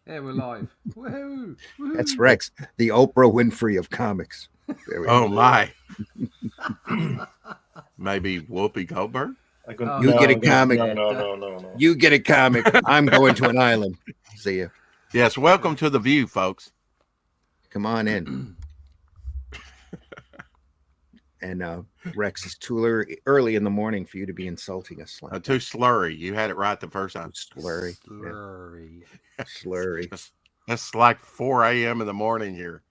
Yeah, we're live. Woohoo! That's Woohoo! Rex, the Oprah Winfrey of comics. There we Oh go. my. Maybe Whoopi Goldberg? Oh, You get a no, comic. No. You get a comic. I'm going to an island. See ya. Yes, welcome to The View, folks. Come on in. And Rex is too early in the morning for you to be insulting us. Too slurry. You had it right the first time. Slurry. Slurry. Yeah. Slurry. That's like 4 a.m. in the morning here.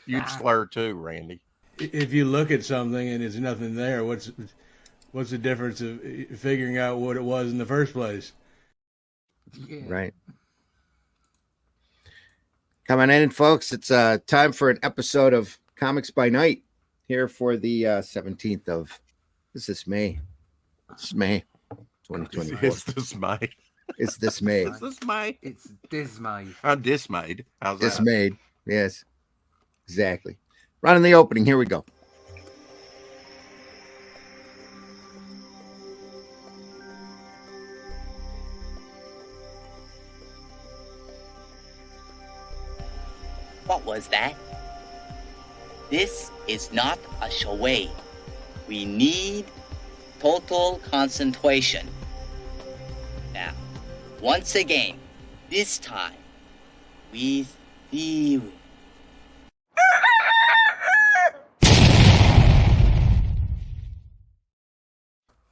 You'd slur too, Randy. If you look at something and there's nothing there, what's the difference of figuring out what it was in the first place? Yeah. Right. Coming in, folks. It's time for an episode of Comics by Night here for the 17th of May. It's May 2024. It's this May. It's this May. It's this May. It's dismayed. I'm dismayed. How's that? Dismayed. Yes. Exactly. Running the opening. Here we go. What was that? This is not a charade. We need total concentration. Now, once again, this time, with theory.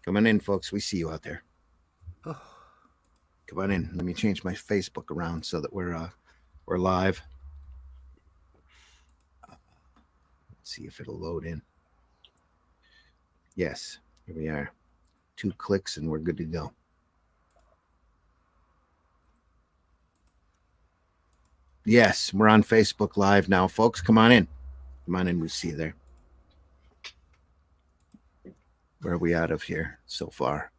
Come on in, folks. We see you out there. Oh. Come on in. Let me change my Facebook around so that we're live. Let's see if it'll load in. Yes, here we are. 2 clicks and we're good to go. Yes, we're on Facebook Live now, folks. Come on in. Come on in. We see you there. Where are we out of here so far?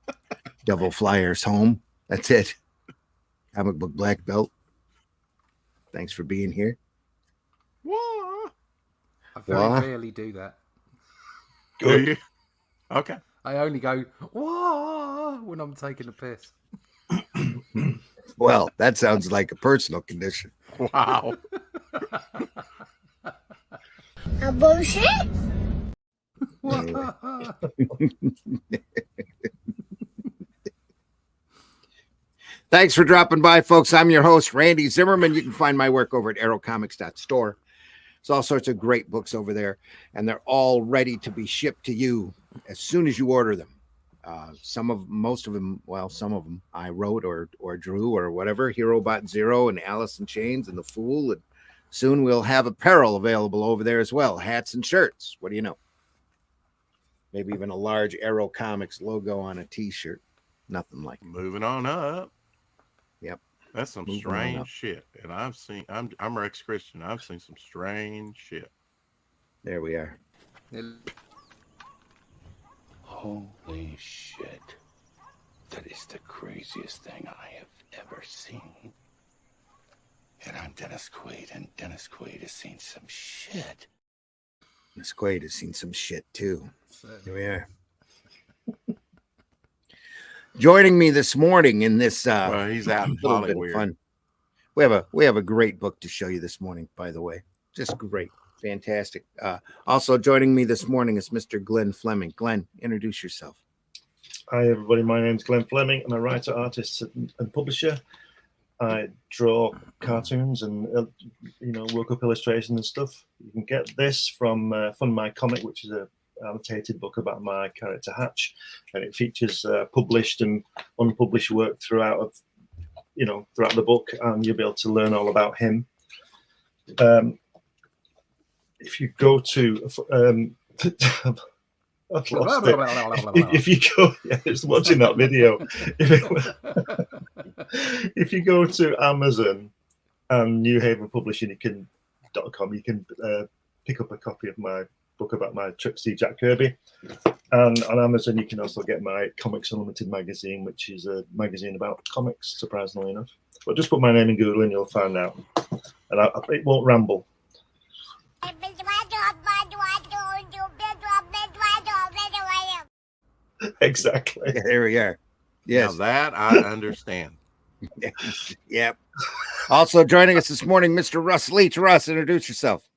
Devil Flyers home. That's it. Comic book black belt. Thanks for being here. I very rarely do that. Do you? Okay. I only go wah when I'm taking a piss. Well, that sounds like a personal condition. Wow. A bullshit? Thanks for dropping by, folks. I'm your host, Randy Zimmerman. You can find my work over at aerocomics.store. There's all sorts of great books over there, and they're all ready to be shipped to you as soon as you order them. Some of them I wrote or drew or whatever. HeroBot Zero and Alice in Chains and The Fool. And soon we'll have apparel available over there as well. Hats and shirts. What do you know? Maybe even a large Aero Comics logo on a t-shirt. Nothing like it. Moving on up. Yep. That's some strange shit. And I'm Rex Christian. I've seen some strange shit. There we are. Holy shit. That is the craziest thing I have ever seen. And I'm Dennis Quaid, and Dennis Quaid has seen some shit. Dennis Quaid has seen some shit too. Here we are. Joining me this morning in this Well, he's out in little bit of fun. We have a great book to show you this morning, by the way. Just great. Fantastic. Also joining me this morning is Mr. Glenn Fleming. Glenn, introduce yourself. Hi, everybody. My name's Glenn Fleming. I'm a writer, artist, and publisher. I draw cartoons and, work up illustrations and stuff. You can get this from Fund My Comic, which is a annotated book about my character Hatch, and it features published and unpublished work throughout the book, and you'll be able to learn all about him. If you go to I've lost it. If you go, it's watching that video. If you go to Amazon and New Haven Publishing, .com, you can pick up a copy of my book about my trip to see Jack Kirby. And on Amazon, you can also get my Comics Unlimited magazine, which is a magazine about comics, surprisingly enough. But just put my name in Google and you'll find out. And it won't ramble. Exactly. There we are. Yes. Now that I understand. Yep. Also joining us this morning, Mr. Russ Leach. Russ, introduce yourself.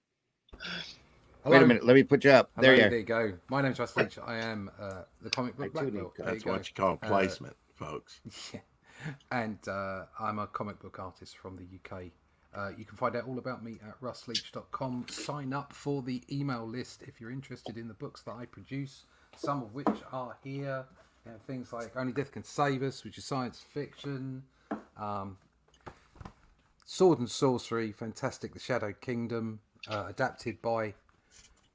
Hello. Wait a minute. Let me put you up. Hello, There you are. there you go. My name's Russ Leach. I am the comic book black belt. There That's you what you call placement, folks. Yeah. And I'm a comic book artist from the UK. You can find out all about me at russleach.com. Sign up for the email list if you're interested in the books that I produce, some of which are here. You know, things like Only Death Can Save Us, which is science fiction. Sword and Sorcery, fantastic. The Shadow Kingdom, adapted by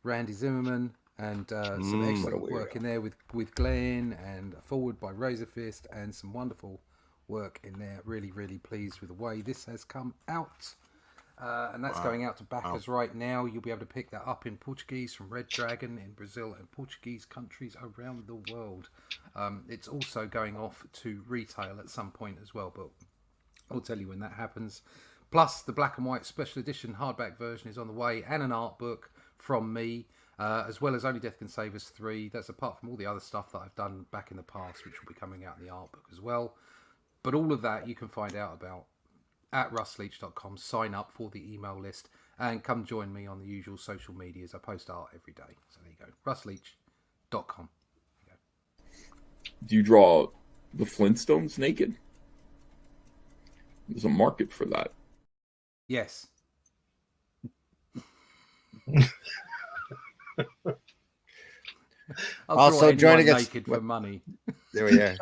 Randy Zimmerman, and some excellent work in there with Glenn, and a forward by Razorfist, and some wonderful work in there. Really, really pleased with the way this has come out. And that's going out to backers right now. You'll be able to pick that up in Portuguese from Red Dragon in Brazil and Portuguese countries around the world. It's also going off to retail at some point as well, but I'll tell you when that happens. Plus, the black and white special edition hardback version is on the way, and an art book from me, as well as Only Death Can Save Us 3. That's apart from all the other stuff that I've done back in the past, which will be coming out in the art book as well. But all of that you can find out about at russleach.com. Sign up for the email list and come join me on the usual social medias. I post art every day. So there you go. russleach.com. Do you draw the Flintstones naked? There's a market for that. Yes. Also joining us naked for money. There we are.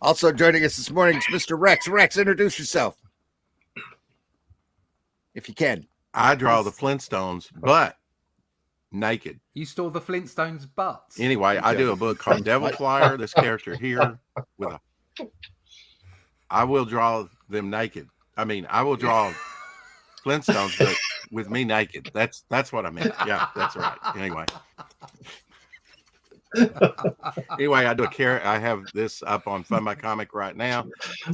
Also joining us this morning is Mr. Rex. Rex, introduce yourself, if you can. I draw the Flintstones, but naked. You stole the Flintstones' butts. Anyway, I do a book called Devil Flyer. This character here with a. I will draw them naked. I mean, I will draw Flintstones, but with me naked. That's what I meant. Yeah, that's right. Anyway. Anyway, I do I have this up on Fun My Comic right now.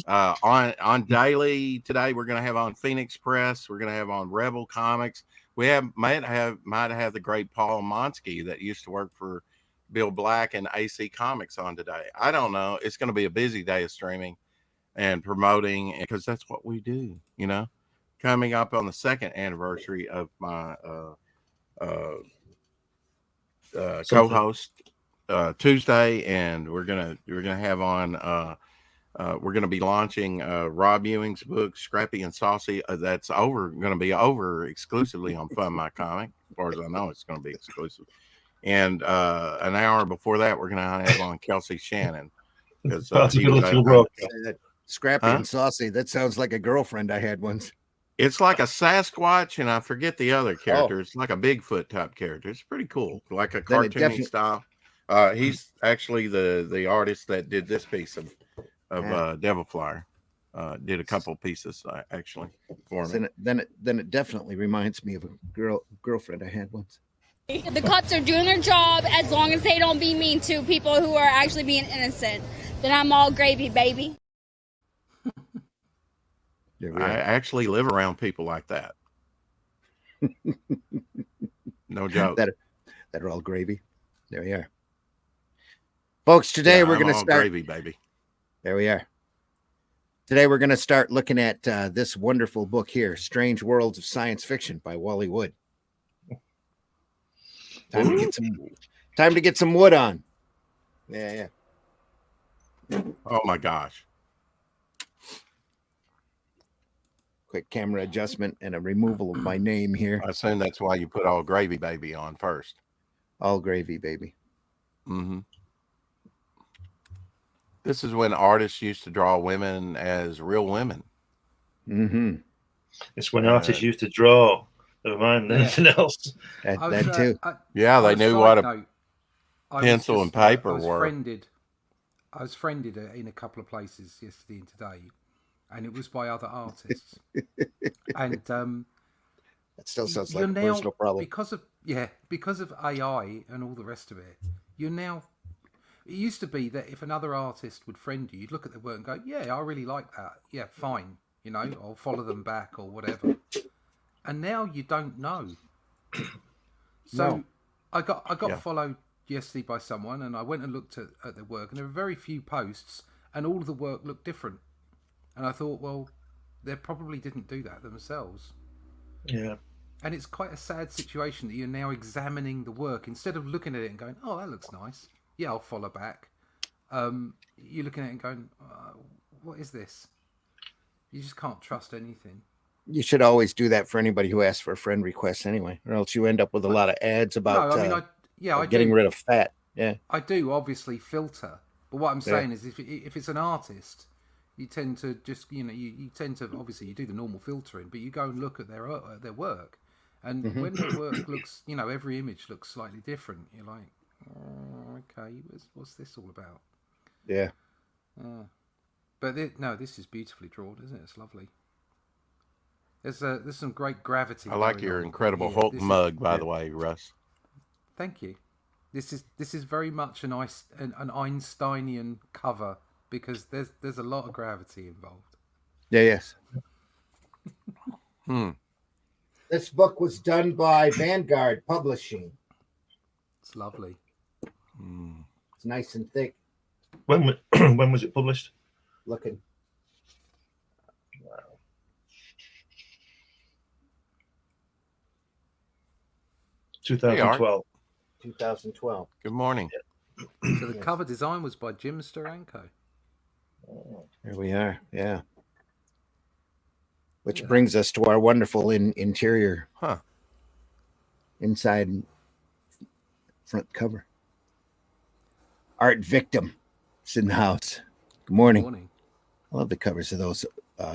On Daily today, we're going to have on Phoenix Press. We're going to have on Rebel Comics. We might have the great Paul Monsky that used to work for Bill Black and AC Comics on today. I don't know. It's going to be a busy day of streaming and promoting, because that's what we do. You know, coming up on the 2nd anniversary of my co-host. Tuesday, and we're gonna have on we're gonna be launching Rob Ewing's book Scrappy and Saucy. That's gonna be over exclusively on Fun My Comic. As far as I know, it's gonna be exclusive. And an hour before that, we're gonna have on Kelsey Shannon, because Scrappy and Saucy. That sounds like a girlfriend I had once. It's like a Sasquatch, and I forget the other character. It's like a Bigfoot type character. It's pretty cool, like a cartoony style. He's actually the artist that did this piece of Devil Flyer. Did a couple pieces actually for me. Then it definitely reminds me of a girlfriend I had once. The cops are doing their job as long as they don't be mean to people who are actually being innocent. Then I'm all gravy, baby. I actually live around people like that. No joke. That are all gravy. There we are. Folks, today we're going to start. Gravy, baby. There we are. Today we're going to start looking at this wonderful book here, Strange Worlds of Science Fiction by Wally Wood. Time to get some wood on. Yeah. Oh my gosh. Quick camera adjustment and a removal of my name here. I assume that's why you put all gravy, baby on first. All gravy, baby. Mm-hmm. This is when artists used to draw women as real women. Mm-hmm. It's when artists used to draw. Never mind anything else. That too. They knew what a pencil and paper were. I was friended in a couple of places yesterday and today, and it was by other artists. And that still sounds like a personal problem. Because of AI and all the rest of it. It used to be that if another artist would friend you, you'd look at their work and go, "Yeah, I really like that. Yeah, fine. I'll follow them back or whatever." And now you don't know. So no. I got followed yesterday by someone, and I went and looked at their work, and there were very few posts, and all of the work looked different. And I thought, well, they probably didn't do that themselves. Yeah. And it's quite a sad situation that you're now examining the work instead of looking at it and going, "Oh, that looks nice. Yeah, I'll follow back." You're looking at it and going, "What is this?" You just can't trust anything. You should always do that for anybody who asks for a friend request anyway, or else you end up with a lot of ads about No, I mean, I getting do. rid of fat. Yeah, I do obviously filter, but what I'm saying is, if it's an artist, you tend to just you tend to obviously you do the normal filtering, but you go and look at their work, and when their work looks, every image looks slightly different. You're like, oh, okay, what's this all about? Yeah. But no, this is beautifully drawn, isn't it? It's lovely. There's some great gravity. I like your Incredible Hulk mug, by the way, Russ. Thank you. This is very much an Einsteinian cover because there's a lot of gravity involved. Yeah. Yes. This book was done by Vanguard Publishing. It's lovely. It's nice and thick. When was it published? Looking. Wow. 2012. 2012. Good morning. So the cover design was by Jim Steranko. Here we are. Yeah. Which brings us to our wonderful interior. Inside and front cover. Art Victim is in the house. Good morning. Good morning. I love the covers of those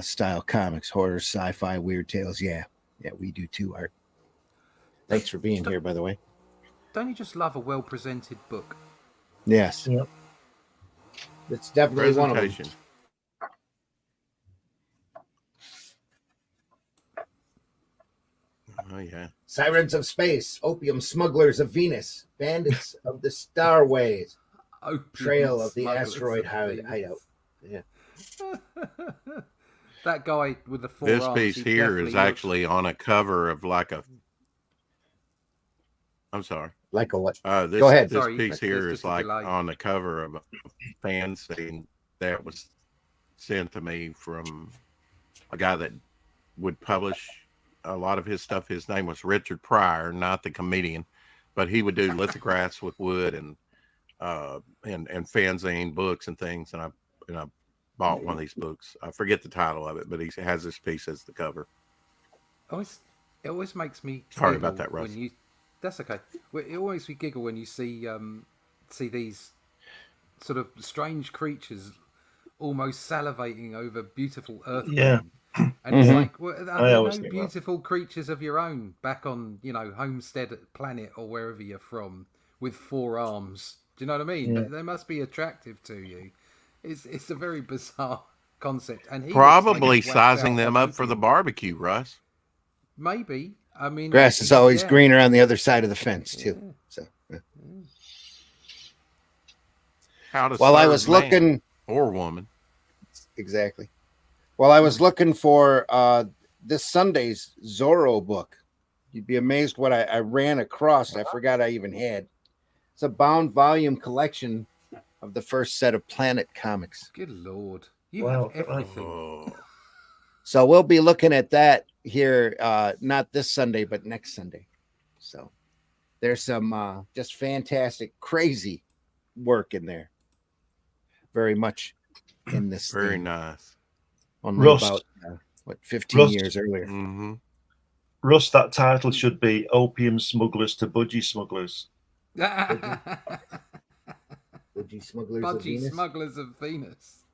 style comics, horror, sci-fi, weird tales. Yeah, we do too, Art. Thanks for being here, by the way. Don't you just love a well-presented book? Yes. Yep. It's definitely one of them. Oh, yeah. Sirens of Space, Opium Smugglers of Venus, Bandits of the Starways, Trail of the Asteroid Hideout. Yeah. That guy with the four This arms, piece he here definitely is actually on a cover of like a. I'm sorry. Like a what? This, Go ahead. This Sorry, piece here there's is just a like delay. on the cover of a fanzine that was sent to me from a guy that would publish a lot of his stuff. His name was Richard Pryor, not the comedian, but he would do lithographs with wood and fanzine books and things. And I bought one of these books. I forget the title of it, but he has this piece as the cover. It always makes me Sorry about that, Russ. That's okay. It always makes me giggle when you see these sort of strange creatures almost salivating over beautiful earth. Yeah. And it's like, well, are there no think beautiful creatures of your own back on, Homestead Planet or wherever you're from with four arms? Do you know what I mean? Yeah. They must be attractive to you. It's a very bizarre concept. And he Probably looks like sizing them up for the barbecue, Russ. Maybe. I mean, Grass is always greener on the other side of the fence, too. Yeah. So, How to while I serve was man looking, or woman. exactly. While I was looking for this Sunday's Zorro book, you'd be amazed what I ran across. I forgot I even had. It's a bound volume collection of the first set of Planet comics. Good Lord. You Wow. have everything. Oh. So we'll be looking at that here, not this Sunday, but next Sunday. So there's some just fantastic, crazy work in there. Very much in this. Very theme. nice. Only Rust. about 15 Rust. years earlier. Mm-hmm. Russ, that title should be Opium Smugglers to Budgie Smugglers. Budgie Smugglers of Budgie Venus. Smugglers of Venus.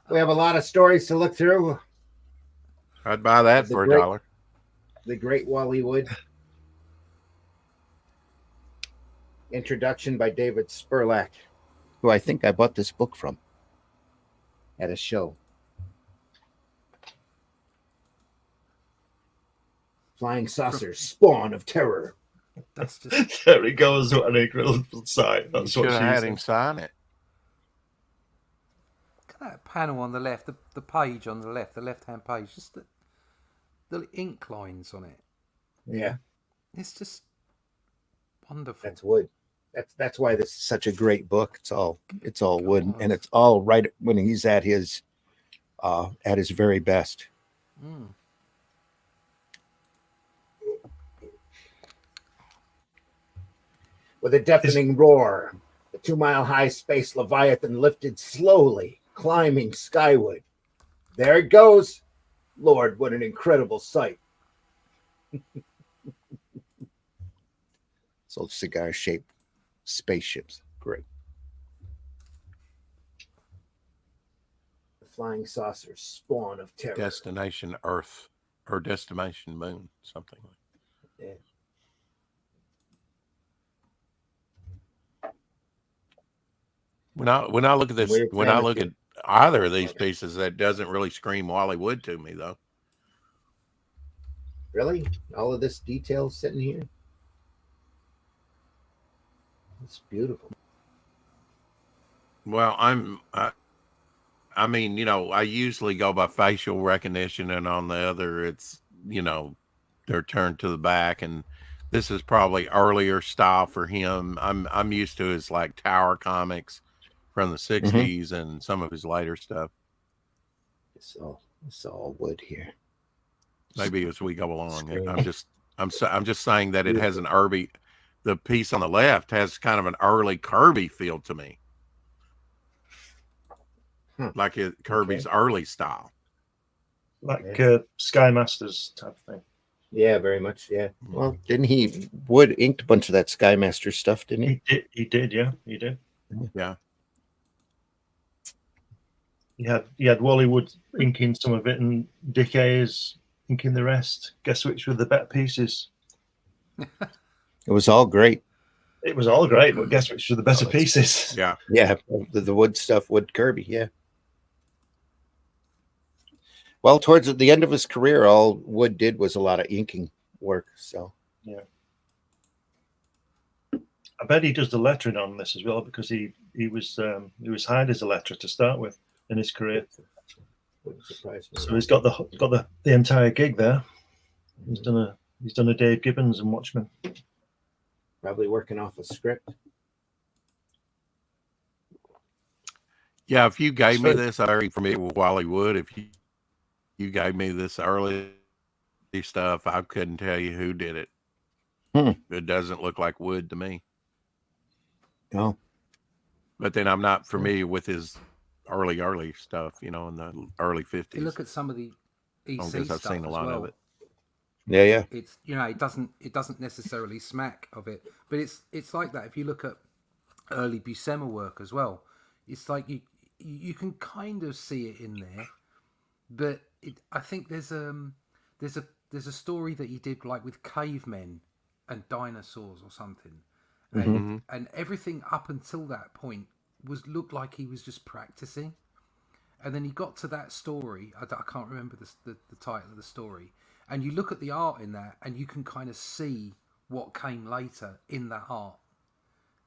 We have a lot of stories to look through. I'd buy that The for great- $1. The Great Wally Wood. Introduction by David Spurlack. Who I think I bought this book from at a show. Flying Saucers, Spawn of Terror. That's just There he goes. What an incredible sight. That's You what should she have had said. him sign it. look at that panel on the left, the page on the left-hand page, just the ink lines on it. Yeah, It's just wonderful. that's wood. That's why this is such a great book. It's all wood, and it's all right when he's at his very best. Mm. With a deafening roar, the 2-mile-high space Leviathan lifted slowly, climbing skyward. There it goes. Lord, what an incredible sight. So cigar-shaped spaceships. Great. The flying saucers, spawn of terror. Destination Earth or Destination Moon, something like that. Yeah. When I look at this, when I look at either of these pieces, that doesn't really scream Wally Wood to me, though. Really? All of this detail sitting here? It's beautiful. Well, I mean, you know, I usually go by facial recognition, and on the other, it's, you know, they're turned to the back, and this is probably earlier style for him. I'm used to his like Tower comics from the 60s and some of his later stuff. It's all wood here. Maybe as we go along. I'm just saying that it has an Irby. The piece on the left has kind of an early Kirby feel to me. Like Kirby's early style. Like Sky Masters type of thing. Yeah, very much. Yeah. Well, didn't he? Wood inked a bunch of that Sky Master stuff, didn't he? He did. Yeah, he did. Yeah. He had Wally Wood inking some of it, and Dick Ayers inking the rest. Guess which were the better pieces? It was all great. It was all great, but guess which were the better pieces? Yeah. Yeah, the wood stuff, Wood Kirby, yeah. Well, towards the end of his career, all Wood did was a lot of inking work. So yeah, I bet he does the lettering on this as well, because he was hired as a letterer to start with in his career. So he's got the entire gig there. He's done a Dave Gibbons and Watchmen. Probably working off a script. Yeah, if you gave me this, I'm very familiar with Wally Wood. If you gave me this early stuff, I couldn't tell you who did it. It doesn't look like Wood to me. No. But then I'm not familiar with his early stuff, you know, in the early 50s. You look at some of the EC I've stuff seen a lot of it. Yeah. It's, you know, it doesn't necessarily smack of it, but it's like that. If you look at early Buscema work as well, it's like you can kind of see it in there, but I think there's a story that he did like with cavemen and dinosaurs or something, and everything up until that point looked like he was just practicing, and then he got to that story. I can't remember the title of the story. And you look at the art in that, and you can kind of see what came later in that art.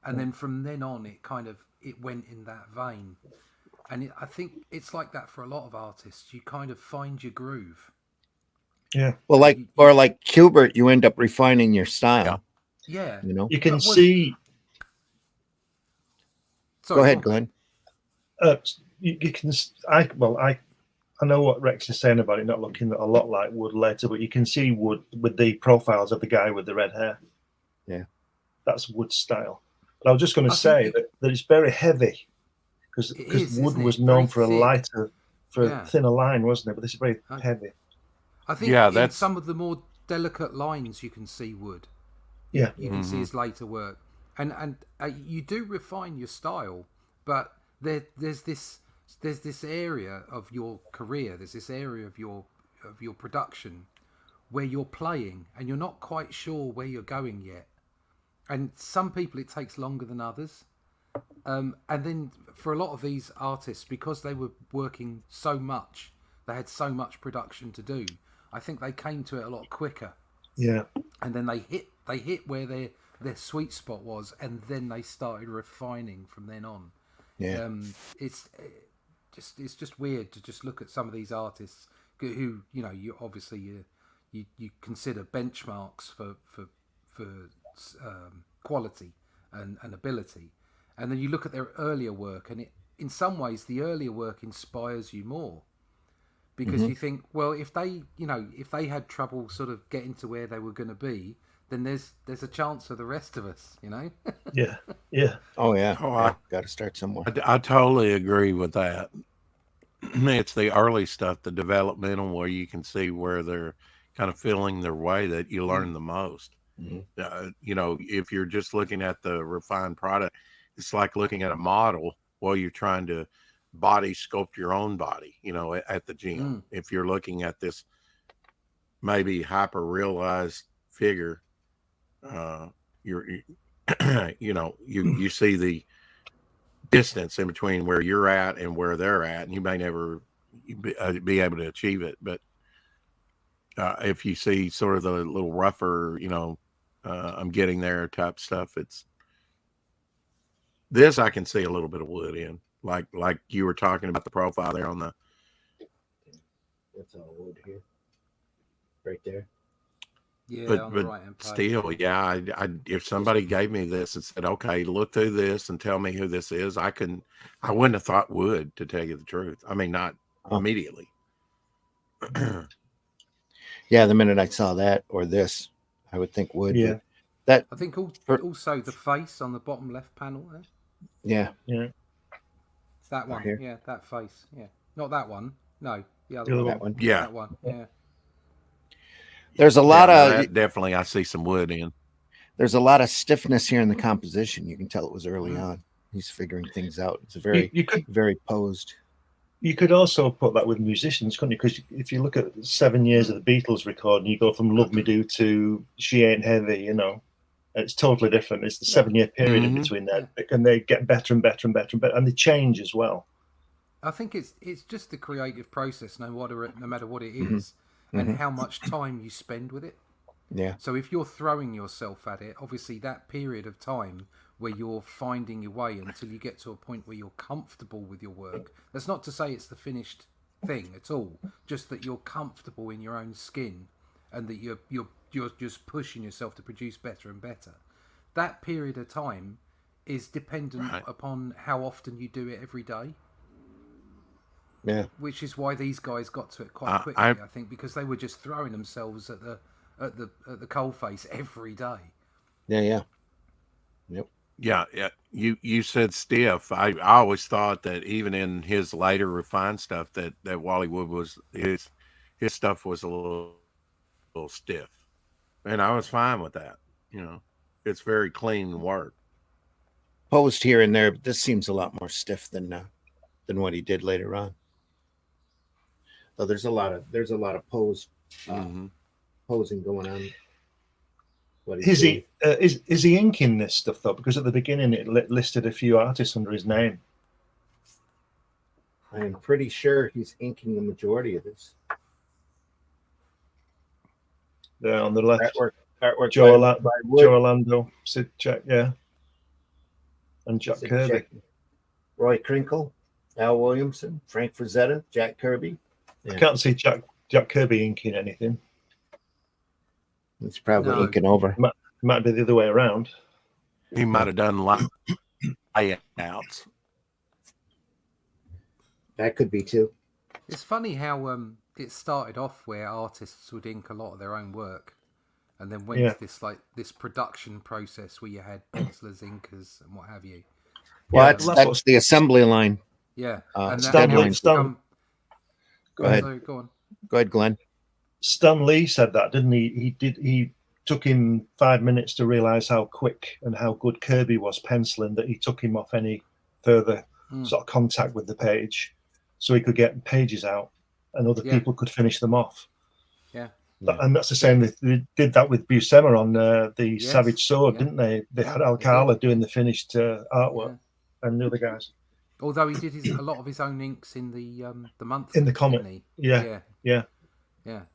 And then from then on, it went in that vein. And I think it's like that for a lot of artists. You kind of find your groove. Yeah. Well, like Kubert, you end up refining your style. Yeah. You know, you can see. Sorry, go ahead, Glenn. You can. I know what Rex is saying about it not looking a lot like Wood later, but you can see Wood with the profiles of the guy with the red hair. Yeah. That's Wood's style. But I was just going to say that it's very heavy, because Wood was known for a thinner line, wasn't it? But this is very heavy. I think in some of the more delicate lines you can see Wood. Yeah. You can see his later work. And you do refine your style, but there's this area of your career, there's this area of your production where you're playing and you're not quite sure where you're going yet. And some people it takes longer than others. And then for a lot of these artists, because they were working so much, they had so much production to do, I think they came to it a lot quicker. Yeah. And then they hit where their sweet spot was, and then they started refining from then on. Yeah. It's just weird to just look at some of these artists who, you know, you obviously you consider benchmarks for quality, and ability. And then you look at their earlier work, and in some ways, the earlier work inspires you more because you think, well, if they had trouble sort of getting to where they were going to be, then there's a chance for the rest of us, Yeah, yeah. Oh yeah. Oh, Got to start somewhere. I totally agree with that. It's the early stuff, the developmental, where you can see where they're kind of feeling their way, that you learn the most. If you're just looking at the refined product, it's like looking at a model while you're trying to body sculpt your own body, at the gym. If you're looking at this maybe hyper realized figure, you see the distance in between where you're at and where they're at, and you may never be able to achieve it. But if you see sort of the little rougher, I'm getting there type stuff, it's this I can see a little bit of Wood in, like you were talking about the profile there on the. That's all Wood here, right there. Yeah, but on the right-hand page. Still, yeah, I if somebody gave me this and said, okay, look through this and tell me who this is, I wouldn't have thought Wood, to tell you the truth. I mean, not immediately. Yeah, the minute I saw that or this, I would think Wood. Yeah. That I think also the face on the bottom left panel there. Yeah. That one. Here. Yeah, that face. Yeah. Not that one. No, the other The other one. That one. Yeah. That one. Yeah. There's a lot of that definitely I see some Wood in. There's a lot of stiffness here in the composition. You can tell it was early on. He's figuring things out. It's a very very posed. You could also put that with musicians, couldn't you? Because if you look at 7 years of the Beatles recording, you go from Love Me Do to She Ain't Heavy, it's totally different. It's the 7-year period in between there, and they get better and better and better and better, and they change as well. I think it's just the creative process, no matter what it is, and how much time you spend with it. Yeah. So if you're throwing yourself at it, obviously that period of time where you're finding your way until you get to a point where you're comfortable with your work. That's not to say it's the finished thing at all, just that you're comfortable in your own skin and that you're just pushing yourself to produce better and better. That period of time is dependent upon how often you do it every day. Yeah. Which is why these guys got to it quite quickly, I think, because they were just throwing themselves at the coalface every day. Yeah. Yep. Yeah. You said stiff. I always thought that even in his later refined stuff that Wally Wood was his stuff was a little stiff, and I was fine with that. It's very clean work. Posed here and there, but this seems a lot more stiff than what he did later on. So there's a lot of posing going on. Is he inking this stuff though? Because at the beginning it listed a few artists under his name. I am pretty sure he's inking the majority of this. There on the left, artwork Joe by Wood. Orlando, Sid Jack, and Jack Sid Kirby. Jack, Roy Krinkle, Al Williamson, Frank Frazetta, Jack Kirby. I can't see Jack Kirby inking anything. He's probably inking over. Might be the other way around. He might have done layouts. That could be too. It's funny how it started off where artists would ink a lot of their own work, and then went to this production process where you had pencilers, inkers, and what have you. Well, that's the assembly line. Yeah, and Go ahead. Go on. Go ahead, Glenn. Stan Lee said that, didn't he? He took him 5 minutes to realize how quick and how good Kirby was penciling that he took him off any further sort of contact with the page, so he could get pages out and other people could finish them off. Yeah. And that's the same. They did that with Buscema on the Savage Sword, didn't they? They had Alcala doing the finished artwork and the other guys. Although he did a lot of his own inks in the month in the comic. Yeah.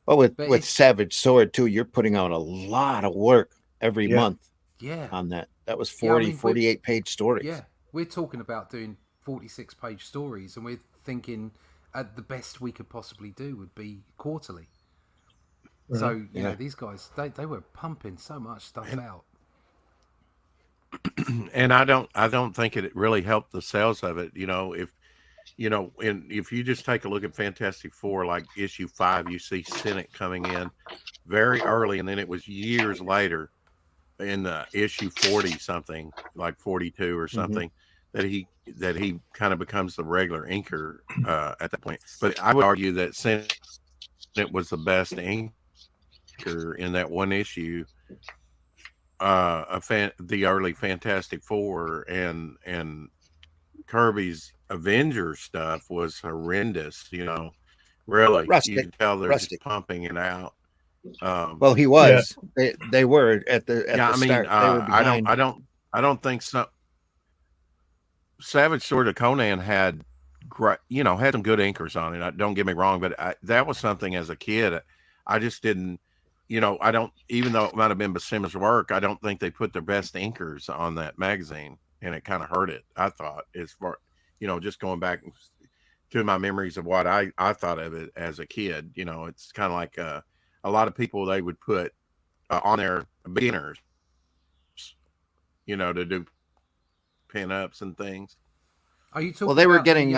Well, with Savage Sword too, you're putting out a lot of work every month. Yeah. On that. That was 48 page stories. Yeah. We're talking about doing 46-page stories, and we're thinking the best we could possibly do would be quarterly. Right. So, you know, these guys, they were pumping so much stuff out. And I don't think it really helped the sales of it. If if you just take a look at Fantastic Four, like issue 5, you see Senate coming in very early, and then it was years later in the issue 40 something, like 42 or something, that he kind of becomes the regular inker at that point. But I would argue that Senate was the best inker in that one issue. The early Fantastic Four, and Kirby's Avengers stuff was horrendous. Really, Rustic. you can tell they're Rustic. just pumping it out. Well, he was. They were at the start. They were behind. I don't think so. Savage Sword of Conan had great, had some good inkers on it. Don't get me wrong, but that was something as a kid. I just didn't. I don't, even though it might have been Buscema's work, I don't think they put their best inkers on that magazine, and it kind of hurt it. I thought, as far, just going back to my memories of what I thought of it as a kid. It's kind of like a lot of people, they would put on their beginners, to do pin-ups and things. Are you talking? Well, they were about getting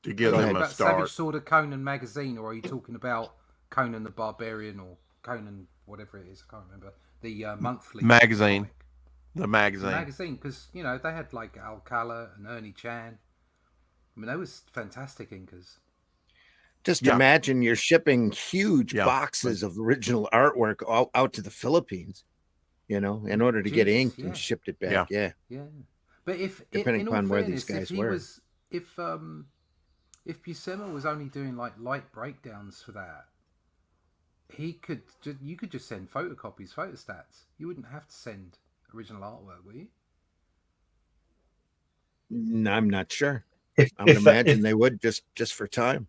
to give them a start. Savage Sword of Conan magazine, or are you talking about Conan the Barbarian or Conan whatever it is? I can't remember the monthly magazine. Comic. The magazine. The magazine, because they had like Alcala and Ernie Chan. I mean, they was fantastic inkers. Just imagine you're shipping huge boxes of original artwork out to the Philippines, in order to get inked and shipped it back. Yeah. But if depending in upon all where fairness, these guys if were, if Buscema was only doing like light breakdowns for that, you could just send photocopies, photostats. You wouldn't have to send original artwork, would you? I'm not sure. I would imagine they would just for time.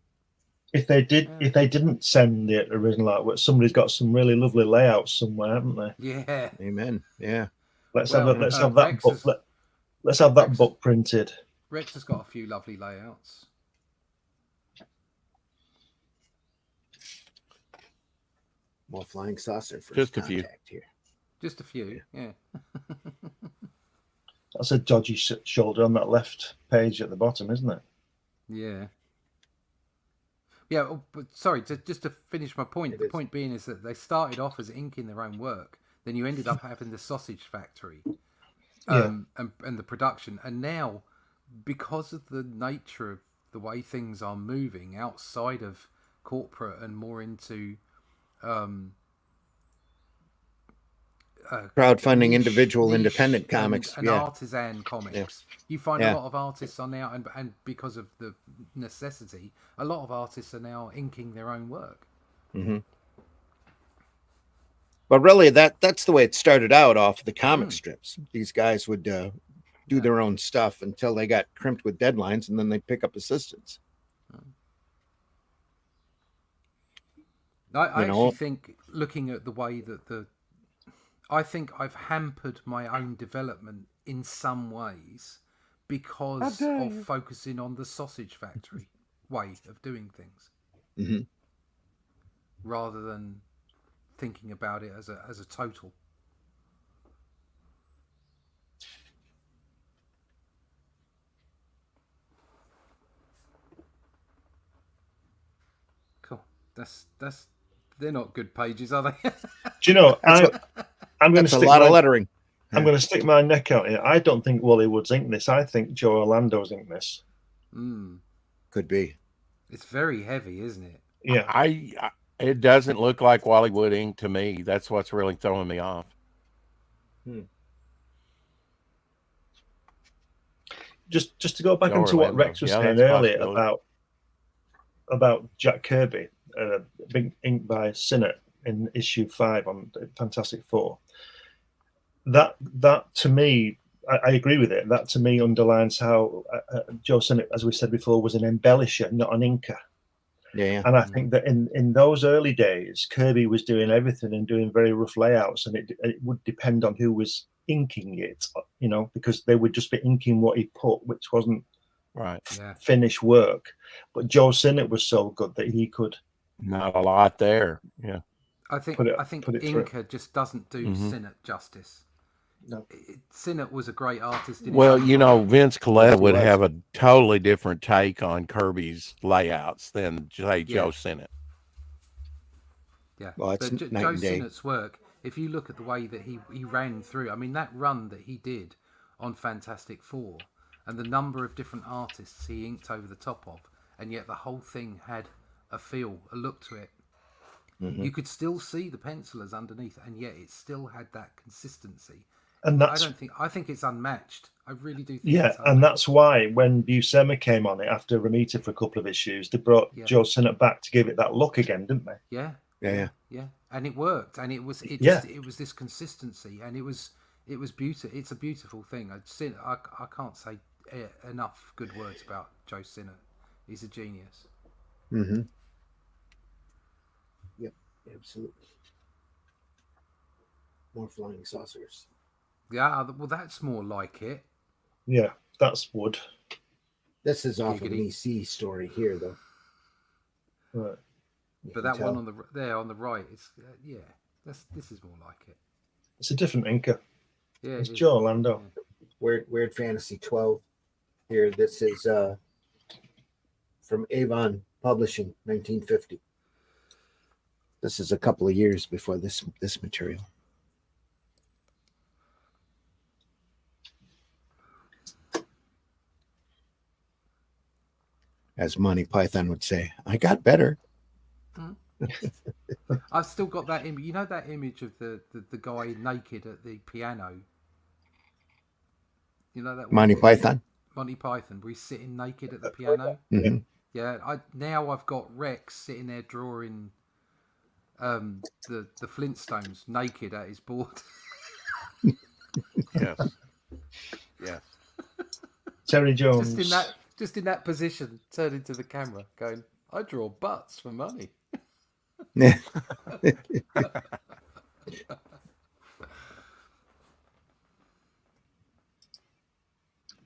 If they didn't send the original artwork, somebody's got some really lovely layouts somewhere, haven't they? Yeah. Amen. Yeah. Let's have that book. Let's have that book printed. Rex has got a few lovely layouts. More flying saucer for just a few here. Just a few, yeah. That's a dodgy shoulder on that left page at the bottom, isn't it? Yeah. Yeah, but sorry, just to finish my point, the point being is that they started off as inking their own work, then you ended up having the sausage factory and the production, and now, because of the nature of the way things are moving outside of corporate and more into crowdfunding, individual, independent comics, and artisan comics. You find a lot of artists are now, and because of the necessity, a lot of artists are now inking their own work. Mm-hmm. But really, that's the way it started out off the comic strips. These guys would do their own stuff until they got crimped with deadlines, and then they'd pick up assistants. I actually think, looking at the way that I think I've hampered my own development in some ways because of focusing on the sausage factory way of doing things, rather than thinking about it as a total. Cool. That's they're not good pages, are they? Do you know? I'm going to stick a lot of lettering. I'm going to stick my neck out here. I don't think Wally Wood's inked this. I think Joe Orlando's inked this. Could be. It's very heavy, isn't it? Yeah. It doesn't look like Wally Wood ink to me. That's what's really throwing me off. Just to go back into what Rex was saying earlier about Jack Kirby, being inked by Sinnott in issue 5 on Fantastic Four. That to me, I agree with it. That to me underlines how Joe Sinnott, as we said before, was an embellisher, not an inker. Yeah. And I think that in those early days, Kirby was doing everything and doing very rough layouts, and it would depend on who was inking it, because they would just be inking what he put, which wasn't finished work. But Joe Sinnott was so good that he could. Not a lot there. Yeah. I think Inca just doesn't do Sinnott justice. No. Sinnott was a great artist. Well, you know, Vince Coletta would was. have a totally different take on Kirby's layouts than, say, Joe Sinnott. Yeah, Well, it's but night Joe and day. Sinnott's work, if you look at the way that he ran through, I mean, that run that he did on Fantastic Four and the number of different artists he inked over the top of, and yet the whole thing had a feel, a look to it. Mm-hmm. You could still see the pencilers underneath, and yet it still had that consistency. And that's I think it's unmatched. I really do think yeah, it's unmatched. and that's why when Buscema came on it after Romita for a couple of issues, they brought Joe Sinnott back to give it that look again, didn't they? Yeah. Yeah. And it worked, and it was this consistency, and it was beautiful. It's a beautiful thing. I can't say enough good words about Joe Sinnott. He's a genius. Mm-hmm. Yep, absolutely. More flying saucers. Yeah, well, that's more like it. Yeah, that's Wood. This is off of an EC story here, though. Right. But that one on the right, it's this is more like it. It's a different inker. Yeah, it's Joe Orlando. Yeah. Weird Fantasy 12. Here, this is from Avon Publishing, 1950. This is a couple of years before this material. As Monty Python would say, I got better. I've still got that image. You know that image of the guy naked at the piano? You know that Monty Python? Monty Python, where he's sitting naked at the piano? Mm-hmm. Yeah, I've got Rex sitting there drawing the Flintstones naked at his board. Yes. Yes. Terry Jones. Just in that position, turning to the camera, going, I draw butts for money. Yeah.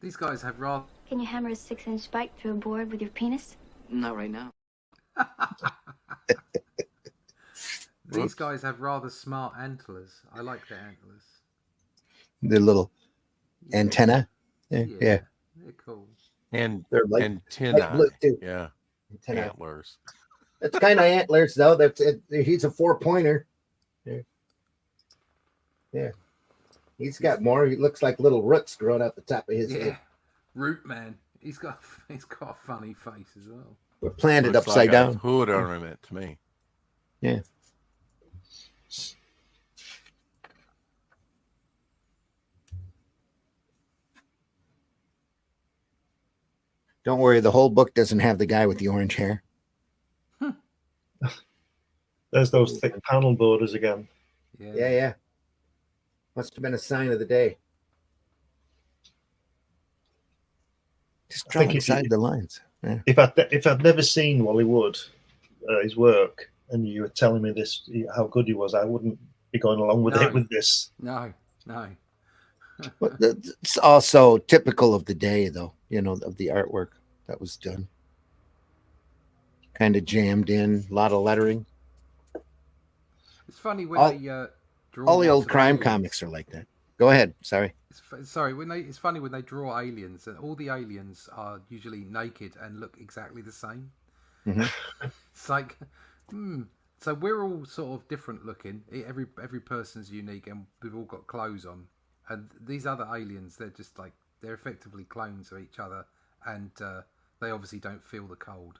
These guys have rather... Can you hammer a 6-inch spike through a board with your penis? Not right now. These guys have rather smart antlers. I like their antlers. The little antenna. Yeah. They're cool. And they're like antenna. Yeah. Antenna. Antlers. It's kind of antlers, though. That's it. He's a 4-pointer. Yeah. He's got more. He looks like little roots growing out the top of his head. Root man. He's got a funny face as well. We're planted looks upside like down. A hood ornament to me. Yeah. Don't worry, the whole book doesn't have the guy with the orange hair. There's those thick panel borders again. Yeah. Must have been a sign of the day. Just draw inside the lines. Yeah. If I'd never seen Wally Wood, his work, and you were telling me this how good he was, I wouldn't be going along with it with this. No. But it's also typical of the day, though, of the artwork that was done. Kind of jammed in, a lot of lettering. It's funny when they draw all the old crime aliens. comics are like that. Go aahead. Sorry. It's funny when they draw aliens, and all the aliens are usually naked and look exactly the same. Mm-hmm. It's like, so we're all sort of different looking. Every person's unique, and we've all got clothes on. And these other aliens, they're effectively clones of each other, and they obviously don't feel the cold.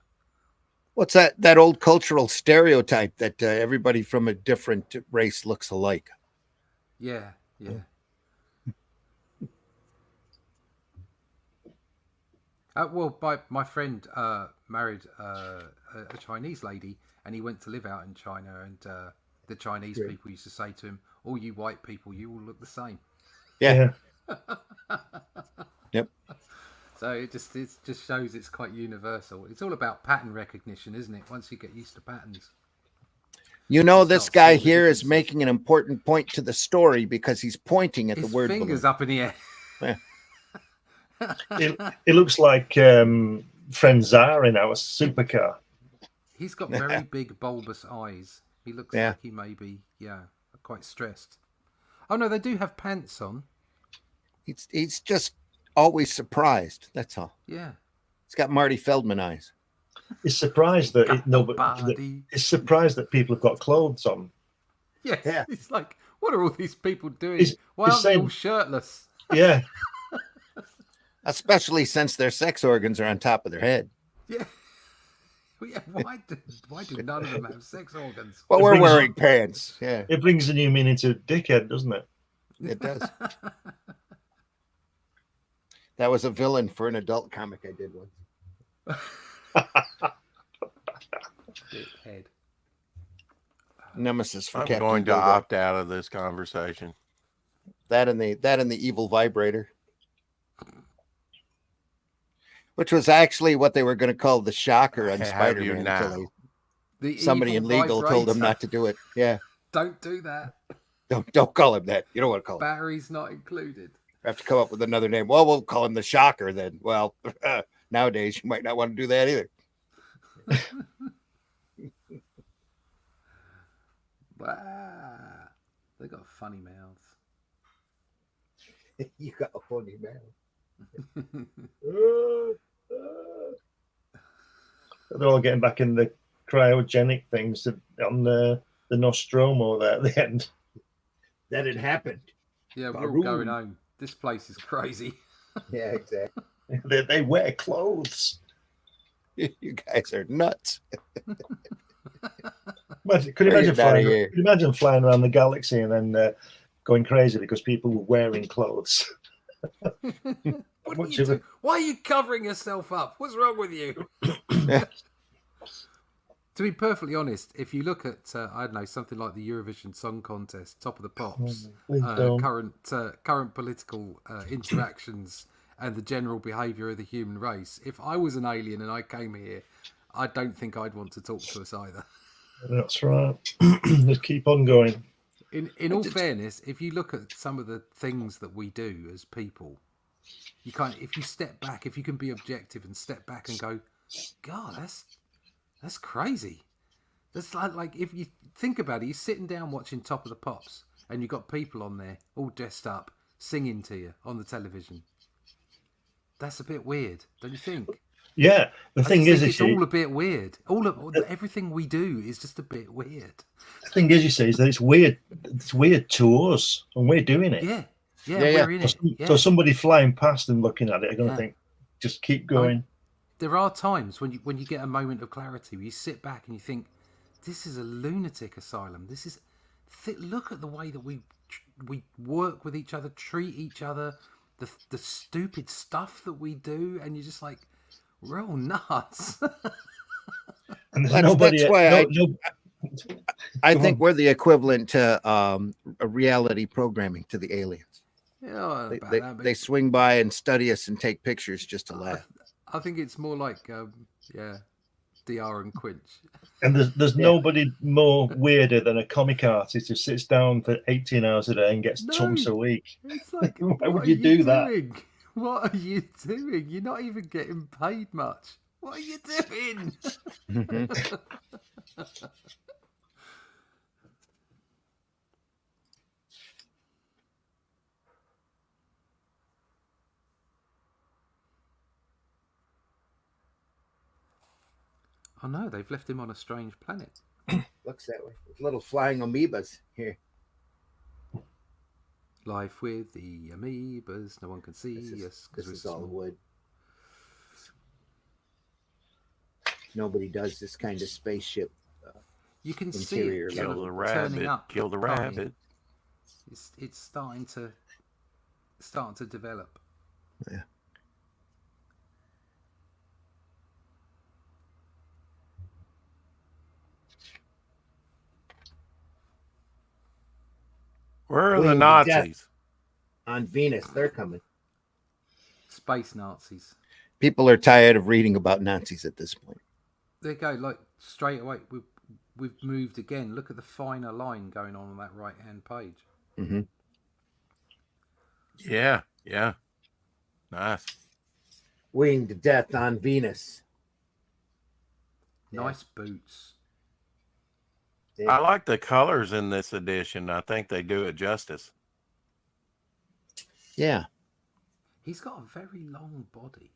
What's that old cultural stereotype that everybody from a different race looks alike? Yeah. Well, my friend married a Chinese lady, and he went to live out in China, and the Chinese people used to say to him, all you white people, you all look the same. Yeah. Yep. So it just shows it's quite universal. It's all about pattern recognition, isn't it? Once you get used to patterns. This guy here is making an important point to the story because he's pointing at the word. His fingers up in the air. Yeah. It looks like friend Zara in our supercar. He's got very big bulbous eyes. He looks like he may be, quite stressed. Oh no, they do have pants on. He's just always surprised. That's all. Yeah. He's got Marty Feldman eyes. He's surprised that he's surprised that people have got clothes on. Yes. Yeah. It's like, what are all these people doing? Why he's aren't they saying- all shirtless? Yeah. Especially since their sex organs are on top of their head. Yeah. Yeah, why do none of them have sex organs? Well, we're wearing pants. Yeah. It brings a new meaning to dickhead, doesn't it? It does. That was a villain for an adult comic I did once. Dickhead. Nemesis for I'm Captain going to Dildo. opt out of this conversation. That and the evil vibrator. Which was actually what they were going to call the shocker on Have Spider-Man you now? until The somebody in evil legal told him vibrator. not to do it. Yeah. Don't do that. Don't call him that. You don't want to call him. Batteries not included. We have to come up with another name. Well, we'll call him the shocker then. Well, nowadays you might not want to do that either. Wow. They got funny mouths. You got a funny mouth. They're all getting back in the cryogenic things on the Nostromo there at the end. That had happened. Yeah, we're all going home. This place is crazy. Yeah, exactly. They wear clothes. You guys are nuts. Could you Get imagine flying around the galaxy and then going crazy because people were wearing clothes? What are you doing? Why are you covering yourself up? What's wrong with you? To be perfectly honest, if you look at, I don't know, something like the Eurovision Song Contest, Top of the Pops, current political interactions and the general behaviour of the human race, if I was an alien and I came here, I don't think I'd want to talk to us either. That's right. Just keep on going. In all fairness, if you look at some of the things that we do as people, you can't. If you step back, if you can be objective and step back and go, God, that's crazy. That's like if you think about it, you're sitting down watching Top of the Pops, and you've got people on there all dressed up singing to you on the television. That's a bit weird, don't you think? Yeah, the thing is, it's all a bit weird. Everything we do is just a bit weird. The thing is, you see, is that it's weird. It's weird to us, and we're doing it. Yeah, we're in it. So somebody flying past and looking at it are going to think, just keep going. There are times when you get a moment of clarity where you sit back and you think, this is a lunatic asylum. This is look at the way that we work with each other, treat each other, the stupid stuff that we do, and you're just like, we're all nuts. And that's why I think we're the equivalent to a reality programming to the aliens. Yeah, they swing by and study us and take pictures just to laugh. I think it's more like, DR and Quinch. And there's nobody more weirder than a comic artist who sits down for 18 hours a day and gets tons a week. It's like, why would you do that? What are you doing? You're not even getting paid much. What are you doing? Oh no, they've left him on a strange planet. Looks that way. There's little flying amoebas here. Life with the amoebas. No one can see us. This is all wood. Nobody does this kind of spaceship. You can see it Kill the turning rabbit. up. Kill the rabbit. It's starting to develop. Yeah. Where are the Nazis? On Venus, they're coming. Space Nazis. People are tired of reading about Nazis at this point. There you go. Like straight away, we've moved again. Look at the finer line going on that right hand page. Mm-hmm. Yeah. Nice. Winged death on Venus. Nice boots. I like the colors in this edition. I think they do it justice. Yeah. He's got a very long body.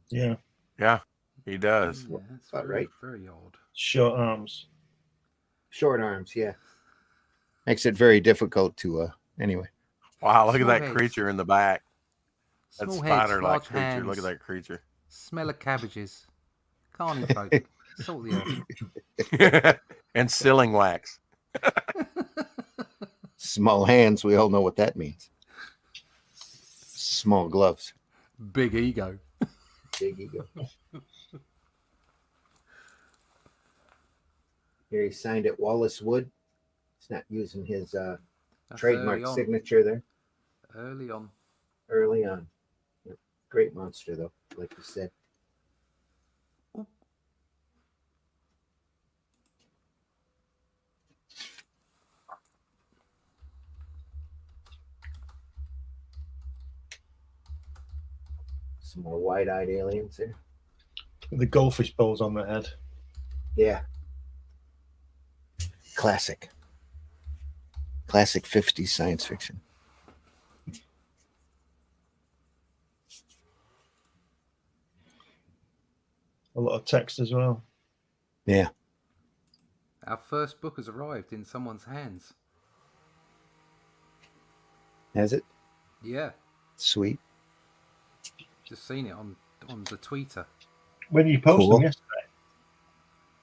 Yeah. Yeah, he does. Yeah, that's About very, right. very odd. Short arms. Short arms, yeah. Makes it very difficult to anyway. Wow, look at Small that heads. creature in the back. That Small heads, spider-like large creature. hands. Look at that creature. Smell of cabbages. Carny folk. Salt the earth. And sealing wax. Small hands, we all know what that means. Small gloves. Big ego. Big ego. Here he signed it Wallace Wood. He's not using his That's trademark early on. signature there. Early on. Early on. Yep. Great monster, though, like you said. Some more wide-eyed aliens here. The goldfish bowls on the head. Yeah. Classic. Classic 50s science fiction. A lot of text as well. Yeah. Our first book has arrived in someone's hands. Has it? Yeah. Sweet. Just seen it on the Twitter. When you post them yesterday?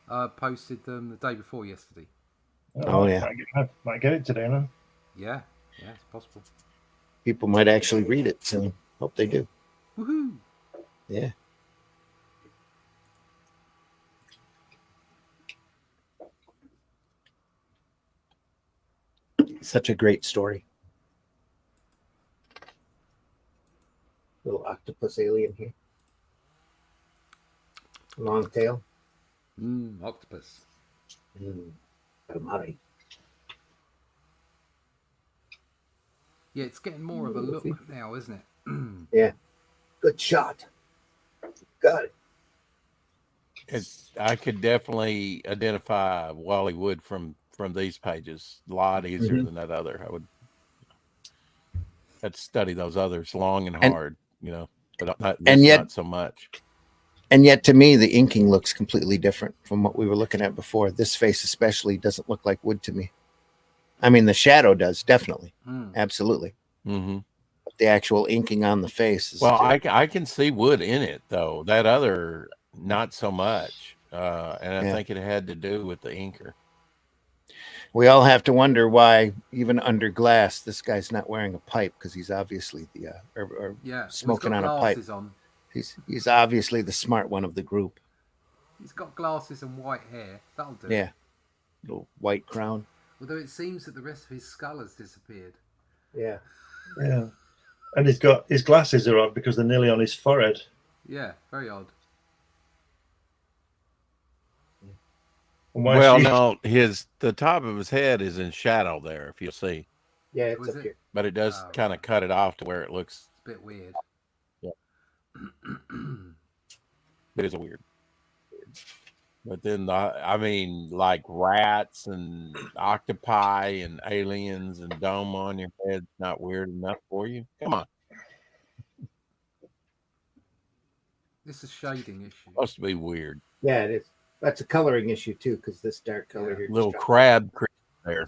I posted them the day before yesterday. Oh, yeah. Might get it today, then. Yeah, it's possible. People might actually read it soon. Hope they do. Woohoo! Yeah. Such a great story. Little octopus alien here. Long tail. Octopus. Calamari. Yeah, it's getting more of a look now, isn't it? Yeah. Good shot. Got it. I could definitely identify Wally Wood from these pages a lot easier than that other. I would have to study those others long and hard, but not so much. And yet, to me, the inking looks completely different from what we were looking at before. This face especially doesn't look like Wood to me. I mean, the shadow does, definitely. Absolutely. Mm-hmm. But the actual inking on the face is... Well, I can see Wood in it, though. That other, not so much. And I think it had to do with the inker. We all have to wonder why, even under glass, this guy's not wearing a pipe, because he's obviously smoking on a pipe. On. He's obviously the smart one of the group. He's got glasses and white hair. That'll do. Yeah. Little white crown. Although it seems that the rest of his skull has disappeared. Yeah. Yeah. And his glasses are odd because they're nearly on his forehead. Yeah, very odd. Well, no, the top of his head is in shadow there, if you'll see. Yeah, it's up here. But it does kind of cut it off to where it looks... It's a bit weird. Yeah. It is weird. But then, like rats and octopi and aliens and dome on your head's not weird enough for you? Come on. This is a shading issue. Supposed to be weird. Yeah, it is. That's a coloring issue, too, because this dark color here... Little crab there.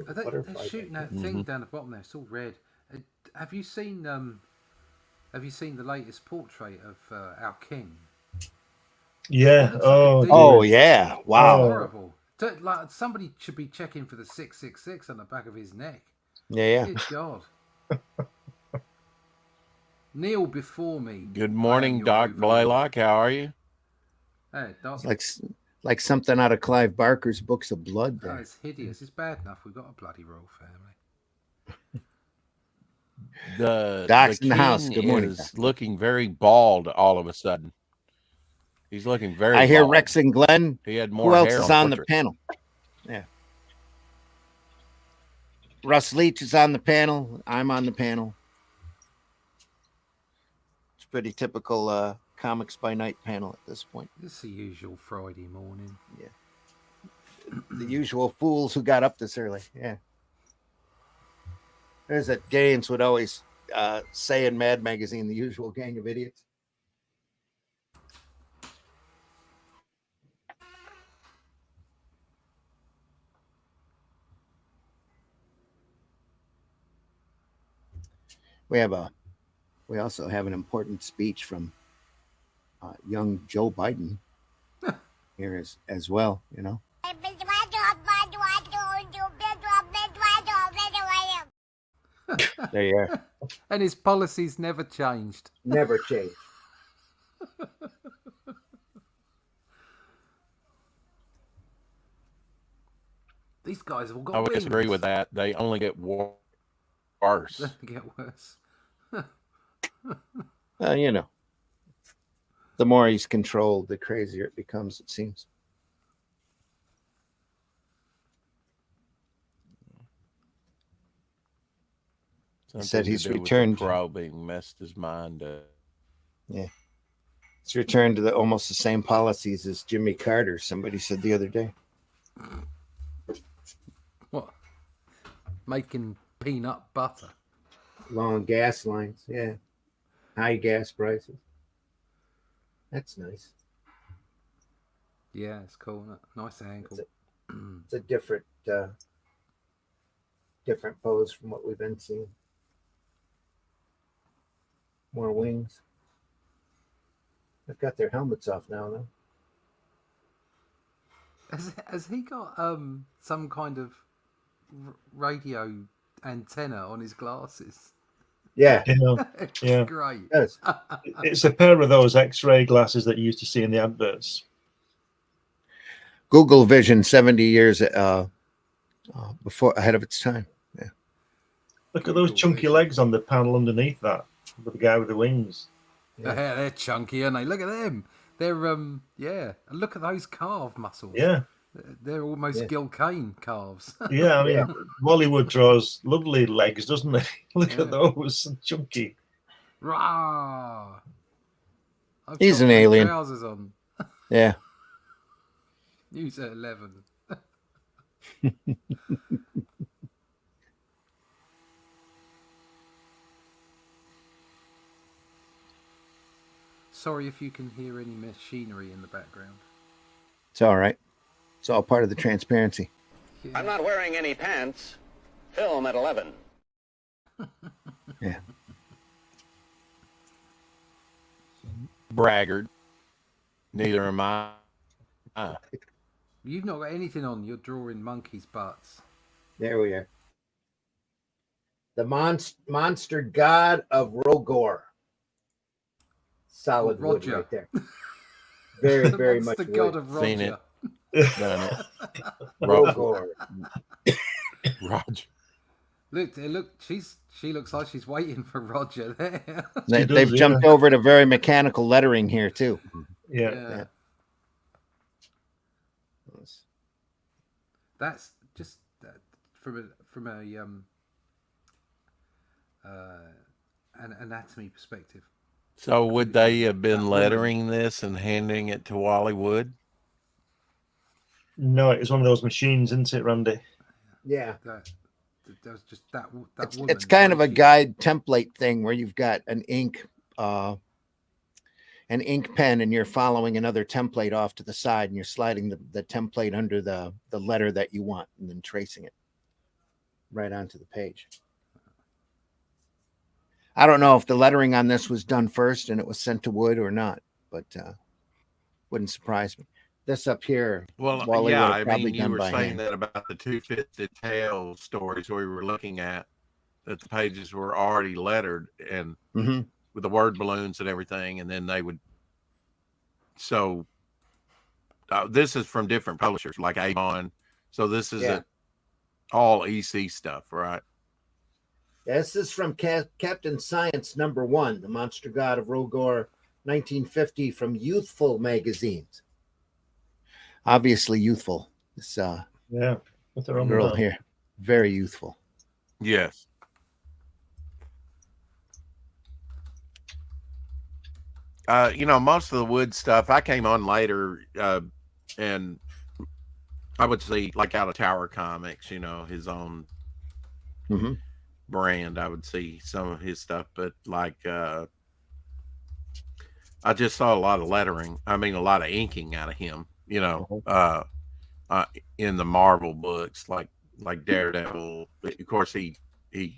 They're shooting that thing down the bottom there. It's all red. Have you seen the latest portrait of our king? Yeah. Oh, yeah. Wow. Horrible. Like somebody should be checking for the 666 on the back of his neck. Yeah. Good God. Kneel before me. Good morning, Doc Blaylock. How are you? Hey, Doc. It's like something out of Clive Barker's Books of Blood there. Oh, it's hideous. It's bad enough we've got a bloody royal family. Doc's the in the house. king Good morning. Is looking very bald all of a sudden. He's looking very I hear bald. Rex and Glenn. He had more Who else hair is on the portrait. panel? Yeah. Russ Leach is on the panel. I'm on the panel. It's pretty typical Comics by Night panel at this point. It's the usual Friday morning. Yeah. the usual fools who got up this early. Yeah. There's that Gaines would always say in Mad Magazine, the usual gang of idiots. We also have an important speech from young Joe Biden here as well, you know. There you are. And his policies never changed. Never changed. These guys have all got I would wings. disagree with that. They only get worse. They get worse. You know, the more he's controlled, the crazier it becomes, it seems. He said he's returned. Probing messed his mind up. Yeah. He's returned to almost the same policies as Jimmy Carter, somebody said the other day. What? Making peanut butter. Long gas lines, yeah. High gas prices. That's nice. Yeah, it's cool. Nice angle. It's a different pose from what we've been seeing. More wings. They've got their helmets off now, though. Has he got some kind of radio antenna on his glasses? Yeah. Yeah. Great. Yes. It's a pair of those X-ray glasses that you used to see in the adverts. Google Vision 70 years before ahead of its time. Yeah. Look at those chunky legs on the panel underneath that, with the guy with the wings. Yeah, they're chunky, aren't they? Look at them. They're yeah. And look at those calf muscles. Yeah. They're almost Gil Kane calves. Yeah, I mean, Wally Wood draws lovely legs, doesn't he? Look at those, chunky. Rah! He's an alien. Trousers on. Yeah. News at 11. Sorry if you can hear any machinery in the background. It's all right. It's all part of the transparency. Yeah. I'm not wearing any pants. Film at 11. Yeah. Braggart. Neither am I. You've not got anything on. You're drawing monkeys' butts. There we are. The monster god of Rogor. Solid wood right there. Very, very much the god of Roger. Seen it. Done it. Rogor. Roger. Look. She looks like she's waiting for Roger there. They've jumped over to very mechanical lettering here too. Yeah. That's just from an anatomy perspective. So would they have been lettering this and handing it to Wally Wood? No, it was one of those machines, isn't it, Randy? Yeah. That was just that it's kind of a guide template thing where you've got an ink pen and you're following another template off to the side and you're sliding the template under the letter that you want and then tracing it right onto the page. I don't know if the lettering on this was done first and it was sent to Wood or not, but wouldn't surprise me. This up here, well, Wally yeah, I mean, you were saying hand. that about the two-fisted tail stories we were looking at, that the pages were already lettered and with the word balloons and everything, and then they would. So this is from different publishers like Avon. So this is all EC stuff, right? This is from Captain Science #1, the Monster God of Rogor, 1950, from Youthful magazines. Obviously youthful. This with their own girl here, very youthful. Yes. Most of the Wood stuff I came on later, and I would see like out of Tower Comics, his own Mm-hmm. brand. I would see some of his stuff, but like I just saw a lot of lettering. I mean, a lot of inking out of him. Uh, in the Marvel books, like Daredevil. Of course, he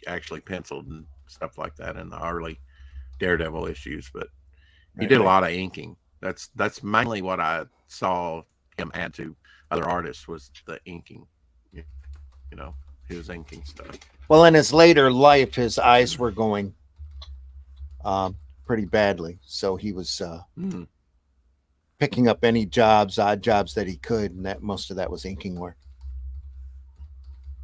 actually penciled and stuff like that in the early Daredevil issues, but he did a lot of inking. That's mainly what I saw him add to other artists was the inking. You know, his inking stuff. Well, in his later life, his eyes were going pretty badly, so he was picking up any odd jobs that he could, and that most of that was inking work.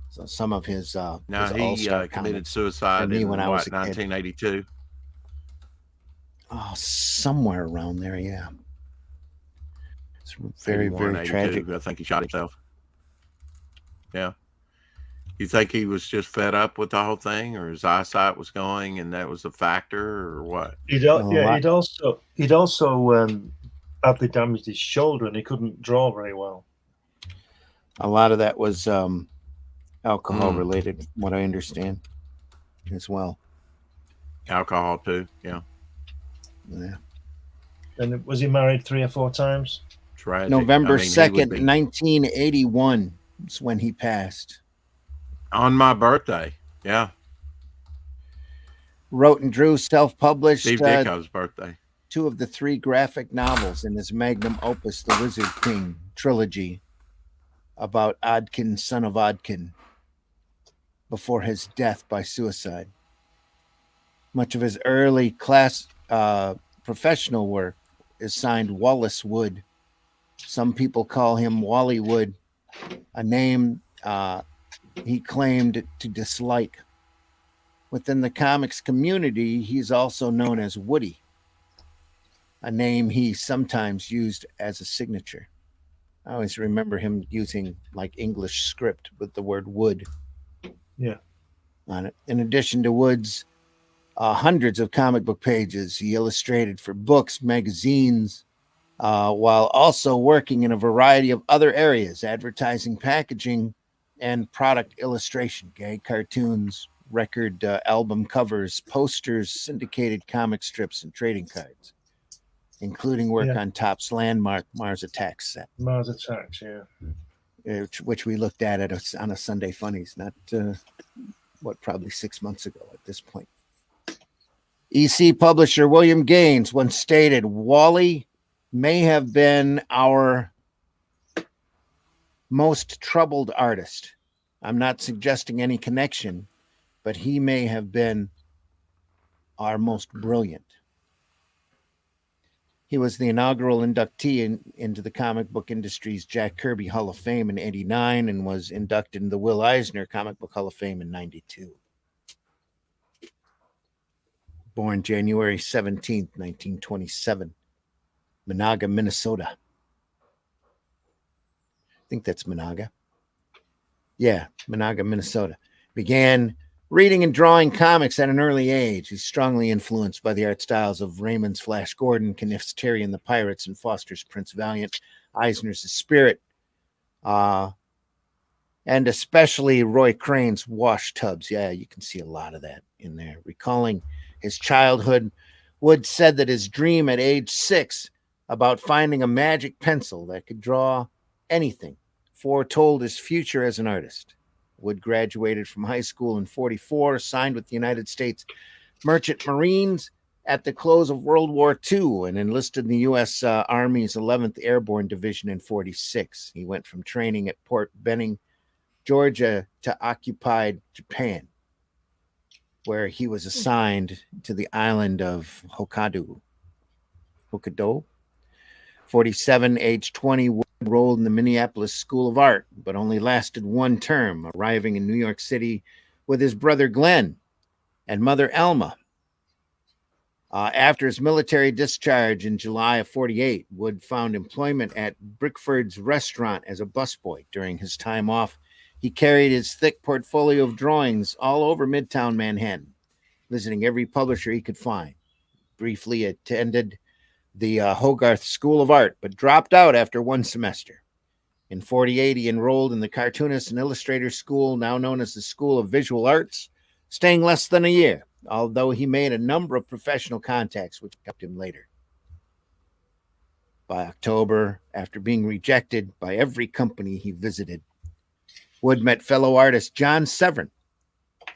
So some of his now he committed suicide in when I was 1982. Oh, somewhere around there, yeah. It's very, very tragic. I think he shot himself. Yeah. You think he was just fed up with the whole thing, or his eyesight was going, and that was a factor, or what? He'd also badly damaged his shoulder, and he couldn't draw very well. A lot of that was alcohol related, from what I understand, as well. Alcohol too, yeah. Yeah. And was he married 3 or 4 times? Tragic. November 2nd, 1981 is when he passed. On my birthday, yeah. Wrote and drew, self-published. Steve Ditko's birthday. 2 of the 3 graphic novels in his magnum opus, The Wizard King trilogy, about Odkin, son of Odkin, before his death by suicide. Much of his early professional work is signed Wallace Wood. Some people call him Wally Wood, a name he claimed to dislike. Within the comics community, he's also known as Woody, a name he sometimes used as a signature. I always remember him using like English script with the word Wood on it. In addition to Wood's hundreds of comic book pages, he illustrated for books, magazines, while also working in a variety of other areas: advertising, packaging, and product illustration, gag cartoons, record album covers, posters, syndicated comic strips, and trading cards, including work on Topps Landmark Mars Attacks set. Mars Attacks, yeah. Which we looked at on a Sunday Funnies, not probably 6 months ago at this point. EC publisher William Gaines once stated, Wally may have been our most troubled artist. I'm not suggesting any connection, but he may have been our most brilliant. He was the inaugural inductee into the comic book industry's Jack Kirby Hall of Fame in '89 and was inducted in the Will Eisner Comic Book Hall of Fame in '92. Born January 17th, 1927, Monaga, Minnesota. I think that's Monaga. Yeah, Monaga, Minnesota. Began reading and drawing comics at an early age. He's strongly influenced by the art styles of Raymond's Flash Gordon, Knift's Terry and the Pirates, and Foster's Prince Valiant, Eisner's The Spirit, and especially Roy Crane's Wash Tubs. Yeah, you can see a lot of that in there. Recalling his childhood, Wood said that his dream at age 6 about finding a magic pencil that could draw anything foretold his future as an artist. Wood graduated from high school in '44, signed with the United States Merchant Marines at the close of World War II, and enlisted in the U.S. Army's 11th Airborne Division in '46. He went from training at Port Benning, Georgia, to occupied Japan, where he was assigned to the island of Hokkaido. 47, age 20, Wood enrolled in the Minneapolis School of Art, but only lasted 1 term, arriving in New York City with his brother Glenn and mother Elma. After his military discharge in July of '48, Wood found employment at Brickford's restaurant as a busboy. During his time off, he carried his thick portfolio of drawings all over Midtown Manhattan, visiting every publisher he could find. Briefly attended the Hogarth School of Art, but dropped out after 1 semester. In 48, he enrolled in the Cartoonist and Illustrator School, now known as the School of Visual Arts, staying less than a year, although he made a number of professional contacts which helped him later. By October, after being rejected by every company he visited, Wood met fellow artist John Severin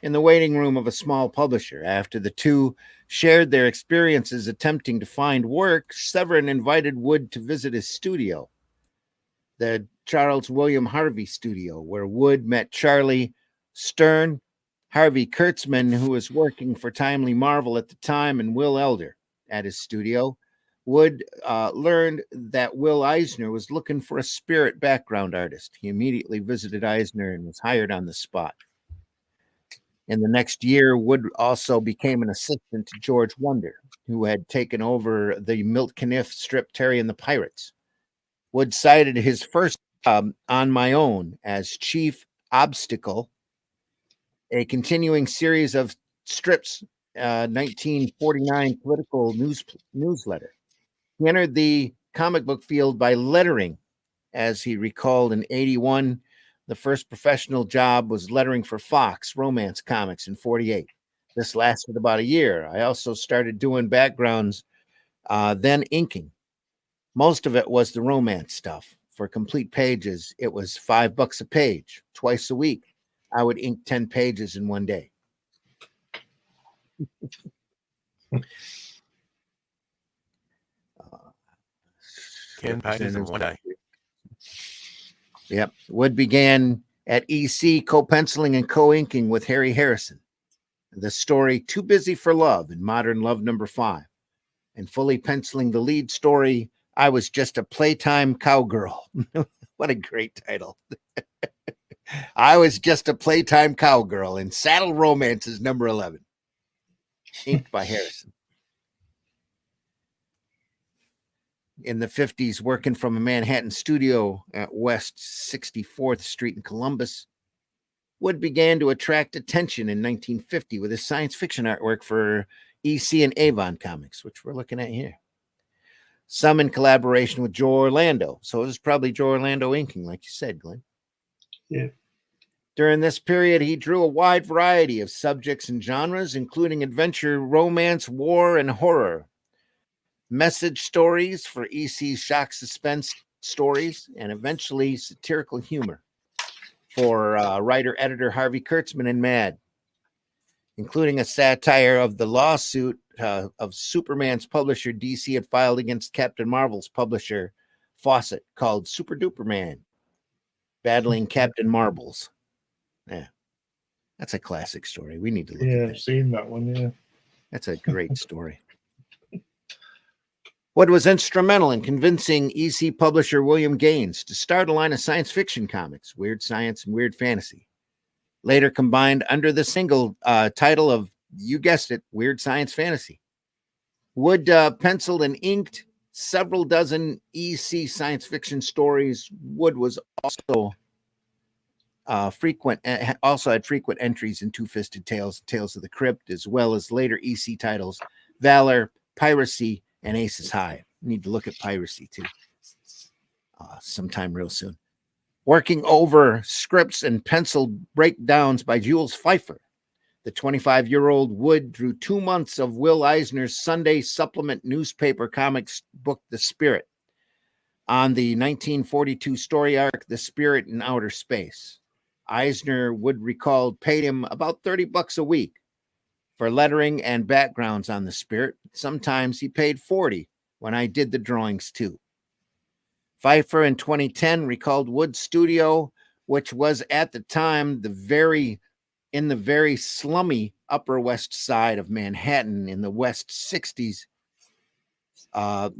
in the waiting room of a small publisher. After the two shared their experiences attempting to find work, Severin invited Wood to visit his studio, the Charles William Harvey studio, where Wood met Charlie Stern, Harvey Kurtzman, who was working for Timely Marvel at the time, and Will Elder at his studio. Wood learned that Will Eisner was looking for a spirit background artist. He immediately visited Eisner and was hired on the spot. In the next year, Wood also became an assistant to George Wonder, who had taken over the Milt Caniff strip Terry and the Pirates. Wood cited his first On My Own as Chief Obstacle, a continuing series of strips, 1949 political newsletter. He entered the comic book field by lettering, as he recalled in 81. The first professional job was lettering for Fox Romance Comics in 48. This lasted about a year. I also started doing backgrounds, then inking. Most of it was the romance stuff. For complete pages, it was $5 a page. Twice a week, I would ink 10 pages in one day. 10 pages in one day. Yep. Wood began at EC co-penciling and co-inking with Harry Harrison. The story Too Busy for Love in Modern Love number 5. And fully penciling the lead story, I Was Just a Playtime Cowgirl. What a great title. I Was Just a Playtime Cowgirl in Saddle Romances number 11. Inked by Harrison. In the 50s, working from a Manhattan studio at West 64th Street in Columbus, Wood began to attract attention in 1950 with his science fiction artwork for EC and Avon Comics, which we're looking at here. Some in collaboration with Joe Orlando. So it was probably Joe Orlando inking, like you said, Glenn. Yeah. During this period, he drew a wide variety of subjects and genres, including adventure, romance, war, and horror. Message stories for EC's shock suspense stories, and eventually satirical humor for writer-editor Harvey Kurtzman in Mad, including a satire of the lawsuit of Superman's publisher DC had filed against Captain Marvel's publisher Fawcett, called Super Duper Man, battling Captain Marbles. Yeah, that's a classic story. We need to look at that. I've seen that one, yeah. That's a great story. Wood was instrumental in convincing EC publisher William Gaines to start a line of science fiction comics, Weird Science and Weird Fantasy, later combined under the single title of, you guessed it, Weird Science Fantasy. Wood penciled and inked several dozen EC science fiction stories. Wood was also had frequent entries in Two-Fisted Tales, Tales of the Crypt, as well as later EC titles, Valor, Piracy, and Aces High. Need to look at Piracy too sometime real soon. Working over scripts and penciled breakdowns by Jules Pfeiffer, the 25-year-old Wood drew 2 months of Will Eisner's Sunday supplement newspaper comics book, The Spirit, on the 1942 story arc, The Spirit in Outer Space. Eisner, Wood recalled, paid him about $30 a week for lettering and backgrounds on The Spirit. Sometimes he paid $40 when I did the drawings too. Pfeiffer in 2010 recalled Wood's studio, which was at the time in the very slummy Upper West Side of Manhattan in the West 60s.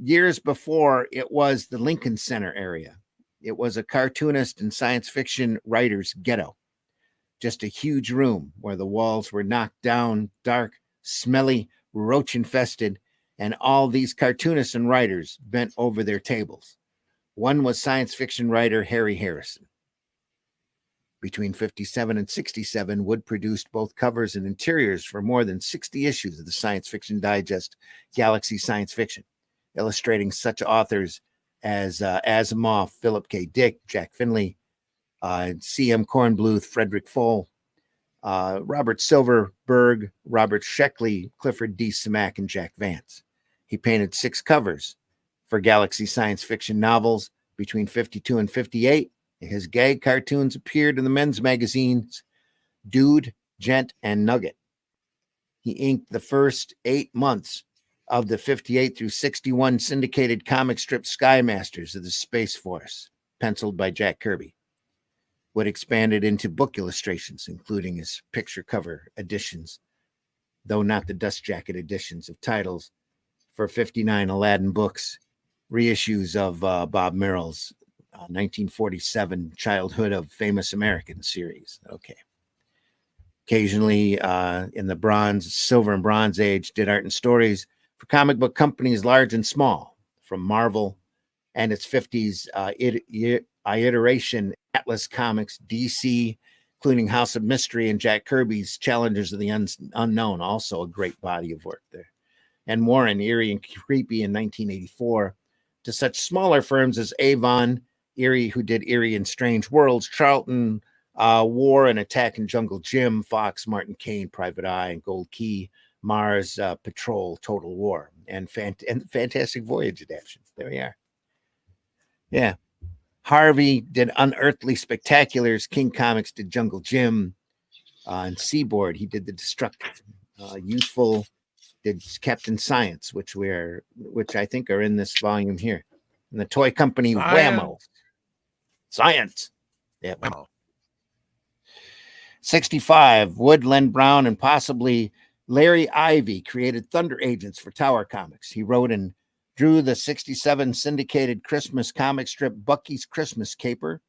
Years before, it was the Lincoln Center area. It was a cartoonist and science fiction writer's ghetto. Just a huge room where the walls were knocked down, dark, smelly, roach-infested, and all these cartoonists and writers bent over their tables. One was science fiction writer Harry Harrison. Between 57 and 67, Wood produced both covers and interiors for more than 60 issues of the science fiction digest Galaxy Science Fiction, illustrating such authors as Asimov, Philip K. Dick, Jack Finley, C.M. Kornbluth, Frederick Foll, Robert Silverberg, Robert Sheckley, Clifford D. Simak, and Jack Vance. He painted 6 covers for Galaxy science fiction novels between 52 and 58. His gag cartoons appeared in the men's magazines Dude, Gent, and Nugget. He inked the first 8 months of the 58 through 61 syndicated comic strip Sky Masters of the Space Force, penciled by Jack Kirby. Wood expanded into book illustrations, including his picture cover editions, though not the dust jacket editions of titles, for 59 Aladdin books, reissues of Bob Merrill's 1947 Childhood of Famous Americans series. Okay. Occasionally, in the Silver and Bronze Age, did art and stories for comic book companies large and small, from Marvel and its 50s iteration Atlas Comics, DC, including House of Mystery and Jack Kirby's Challengers of the Unknown, also a great body of work there. And Warren, Eerie and Creepy in 1984, to such smaller firms as Avon, Eerie, who did Eerie and Strange Worlds, Charlton, War and Attack in Jungle Jim, Fox, Martin Kane, Private Eye, and Gold Key, Mars Patrol, Total War, and Fantastic Voyage adaptation. There we are. Yeah. Harvey did Unearthly Spectaculars. King Comics did Jungle Jim. And Seaboard, he did The Destructive. Youthful did Captain Science, which I think are in this volume here. And the toy company Whammo. Science. Yeah. Whammo. 65, Wood, Len Brown, and possibly Larry Ivey created Thunder Agents for Tower Comics. He wrote and drew the 67 syndicated Christmas comic strip Bucky's Christmas Caper.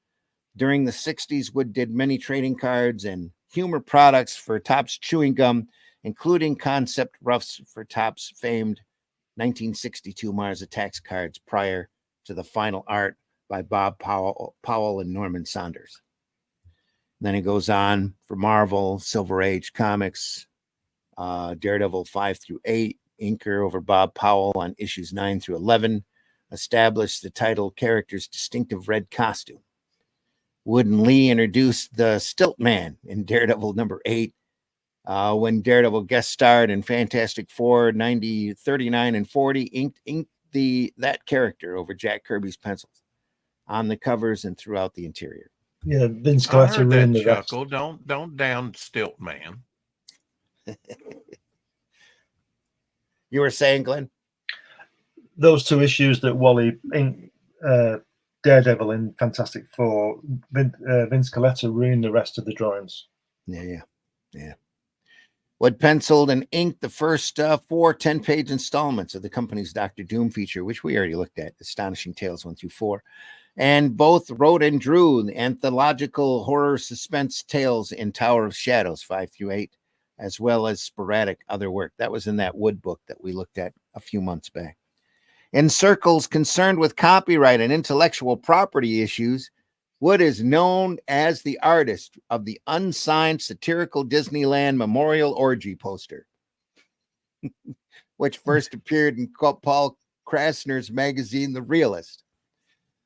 During the 60s, Wood did many trading cards and humor products for Topps Chewing Gum, including concept roughs for Topps' famed 1962 Mars Attacks cards prior to the final art by Bob Powell and Norman Saunders. Then he goes on for Marvel, Silver Age Comics, Daredevil 5 through 8, inker over Bob Powell on issues 9 through 11, established the title character's distinctive red costume. Wood and Lee introduced the Stilt Man in Daredevil number 8, when Daredevil guest starred in Fantastic Four 90, 39, and 40, inked that character over Jack Kirby's pencils on the covers and throughout the interior. Yeah, Vince I Coletta heard that ruined the chuckle. rest. Don't down Stilt Man. You were saying, Glenn? Those 2 issues that Wally inked, Daredevil in Fantastic Four, Vince Coletta ruined the rest of the drawings. Yeah. Wood penciled and inked the first 4 10-page installments of the company's Dr. Doom feature, which we already looked at, Astonishing Tales 1 through 4. And both wrote and drew the anthological horror suspense tales in Tower of Shadows 5 through 8, as well as sporadic other work. That was in that Wood book that we looked at a few months back. In circles concerned with copyright and intellectual property issues, Wood is known as the artist of the unsigned satirical Disneyland Memorial Orgy poster, which first appeared in Paul Krasner's magazine, The Realist.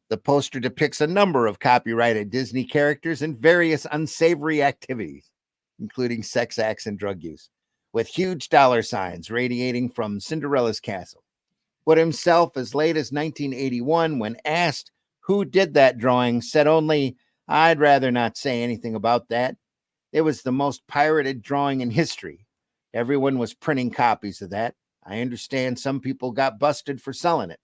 The poster depicts a number of copyrighted Disney characters and various unsavory activities, including sex acts and drug use, with huge dollar signs radiating from Cinderella's castle. Wood himself, as late as 1981, when asked who did that drawing, said only, "I'd rather not say anything about that. It was the most pirated drawing in history. Everyone was printing copies of that. I understand some people got busted for selling it.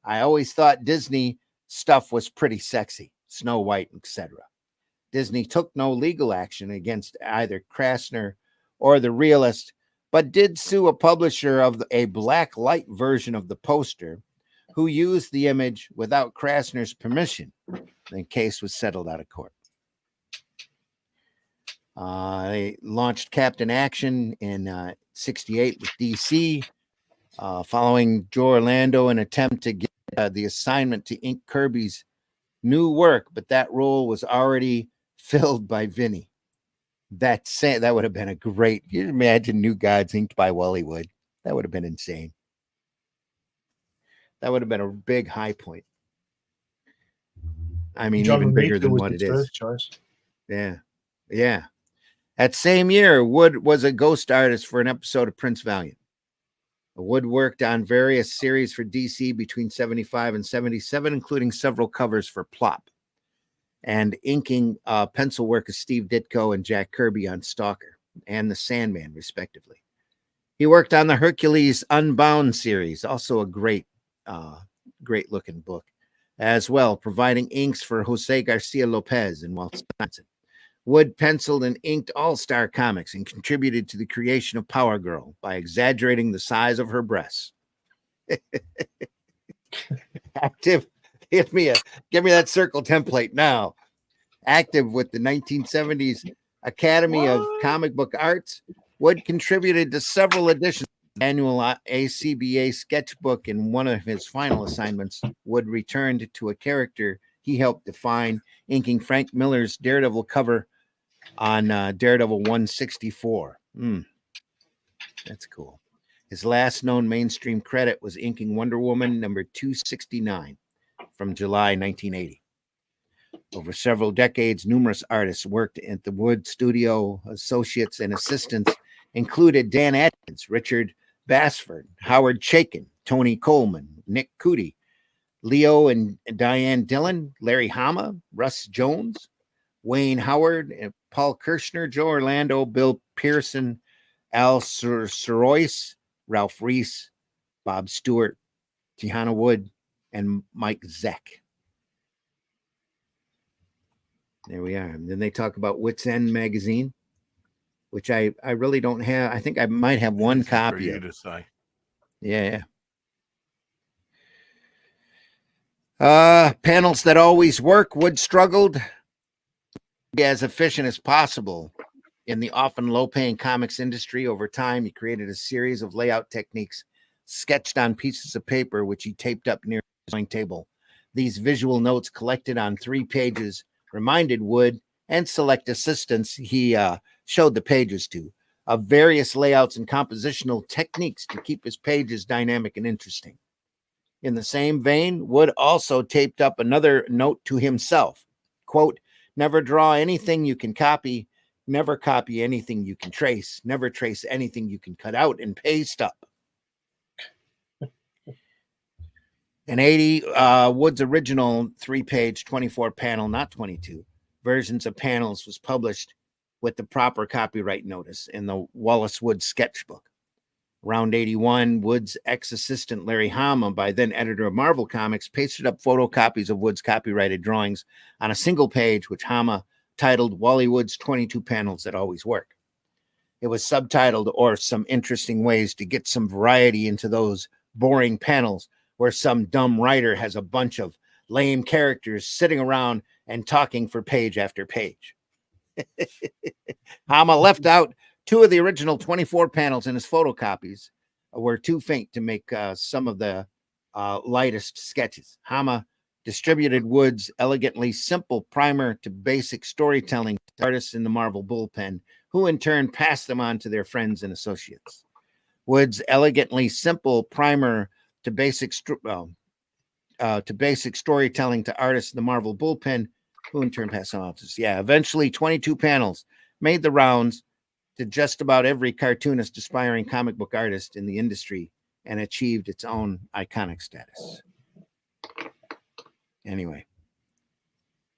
I always thought Disney stuff was pretty sexy, Snow White, etc." Disney took no legal action against either Krasner or The Realist, but did sue a publisher of a black light version of the poster who used the image without Krasner's permission. The case was settled out of court. They launched Captain Action in 68 with DC, following Joe Orlando, an attempt to get the assignment to ink Kirby's new work, but that role was already filled by Vinny. That would have been a great, you imagine New Gods inked by Wally Wood. That would have been insane. That would have been a big high point. I mean, John even bigger Romita than was what his it is. first choice. Yeah. Yeah. That same year, Wood was a ghost artist for an episode of Prince Valiant. Wood worked on various series for DC between 75 and 77, including several covers for Plop, and inking pencil work of Steve Ditko and Jack Kirby on Stalker and The Sandman, respectively. He worked on the Hercules Unbound series, also a great looking book, as well, providing inks for Jose Garcia Lopez and Walt Simonson. Wood penciled and inked All-Star Comics and contributed to the creation of Power Girl by exaggerating the size of her breasts. Active, give me that circle template now. Active with the 1970s Academy of Comic Book Arts, Wood contributed to several editions of the annual ACBA sketchbook. In one of his final assignments, Wood returned to a character he helped define, inking Frank Miller's Daredevil cover on Daredevil 164. That's cool. His last known mainstream credit was inking Wonder Woman number 269 from July 1980. Over several decades, numerous artists worked at the Wood Studio. Associates and assistants included Dan Atkins, Richard Basford, Howard Chaykin, Tony Coleman, Nick Cudi, Leo and Diane Dillon, Larry Hama, Russ Jones, Wayne Howard, Paul Kirshner, Joe Orlando, Bill Pearson, Al Sorois, Ralph Reese, Bob Stewart, Tiana Wood, and Mike Zeck. There we are. And then they talk about Wits End magazine, which I really don't have. I think I might have one copy for you of. to say. Yeah. Panels that always work. Wood struggled to be as efficient as possible in the often low-paying comics industry. Over time, he created a series of layout techniques sketched on pieces of paper, which he taped up near his drawing table. These visual notes collected on 3 pages reminded Wood and select assistants he showed the pages to of various layouts and compositional techniques to keep his pages dynamic and interesting. In the same vein, Wood also taped up another note to himself, quote, "Never draw anything you can copy, never copy anything you can trace, never trace anything you can cut out and paste up." In 80, Wood's original 3-page, 24-panel, not 22, versions of panels was published with the proper copyright notice in the Wallace Wood sketchbook. Around 81, Wood's ex-assistant Larry Hama, by then editor of Marvel Comics, pasted up photocopies of Wood's copyrighted drawings on a single page, which Hama titled Wally Wood's 22 Panels That Always Work. It was subtitled, "Or Some Interesting Ways to Get Some Variety into Those Boring Panels where some dumb writer has a bunch of lame characters sitting around and talking for page after page." Hama left out 2 of the original 24 panels in his photocopies, were too faint to make some of the lightest sketches. Hama distributed Wood's elegantly simple primer to basic storytelling to artists in the Marvel bullpen, who in turn passed them on to their friends and associates. Wood's elegantly simple primer to basic storytelling to artists in the Marvel bullpen, who in turn passed them on to. Eventually 22 panels made the rounds to just about every cartoonist aspiring comic book artist in the industry and achieved its own iconic status. Anyway,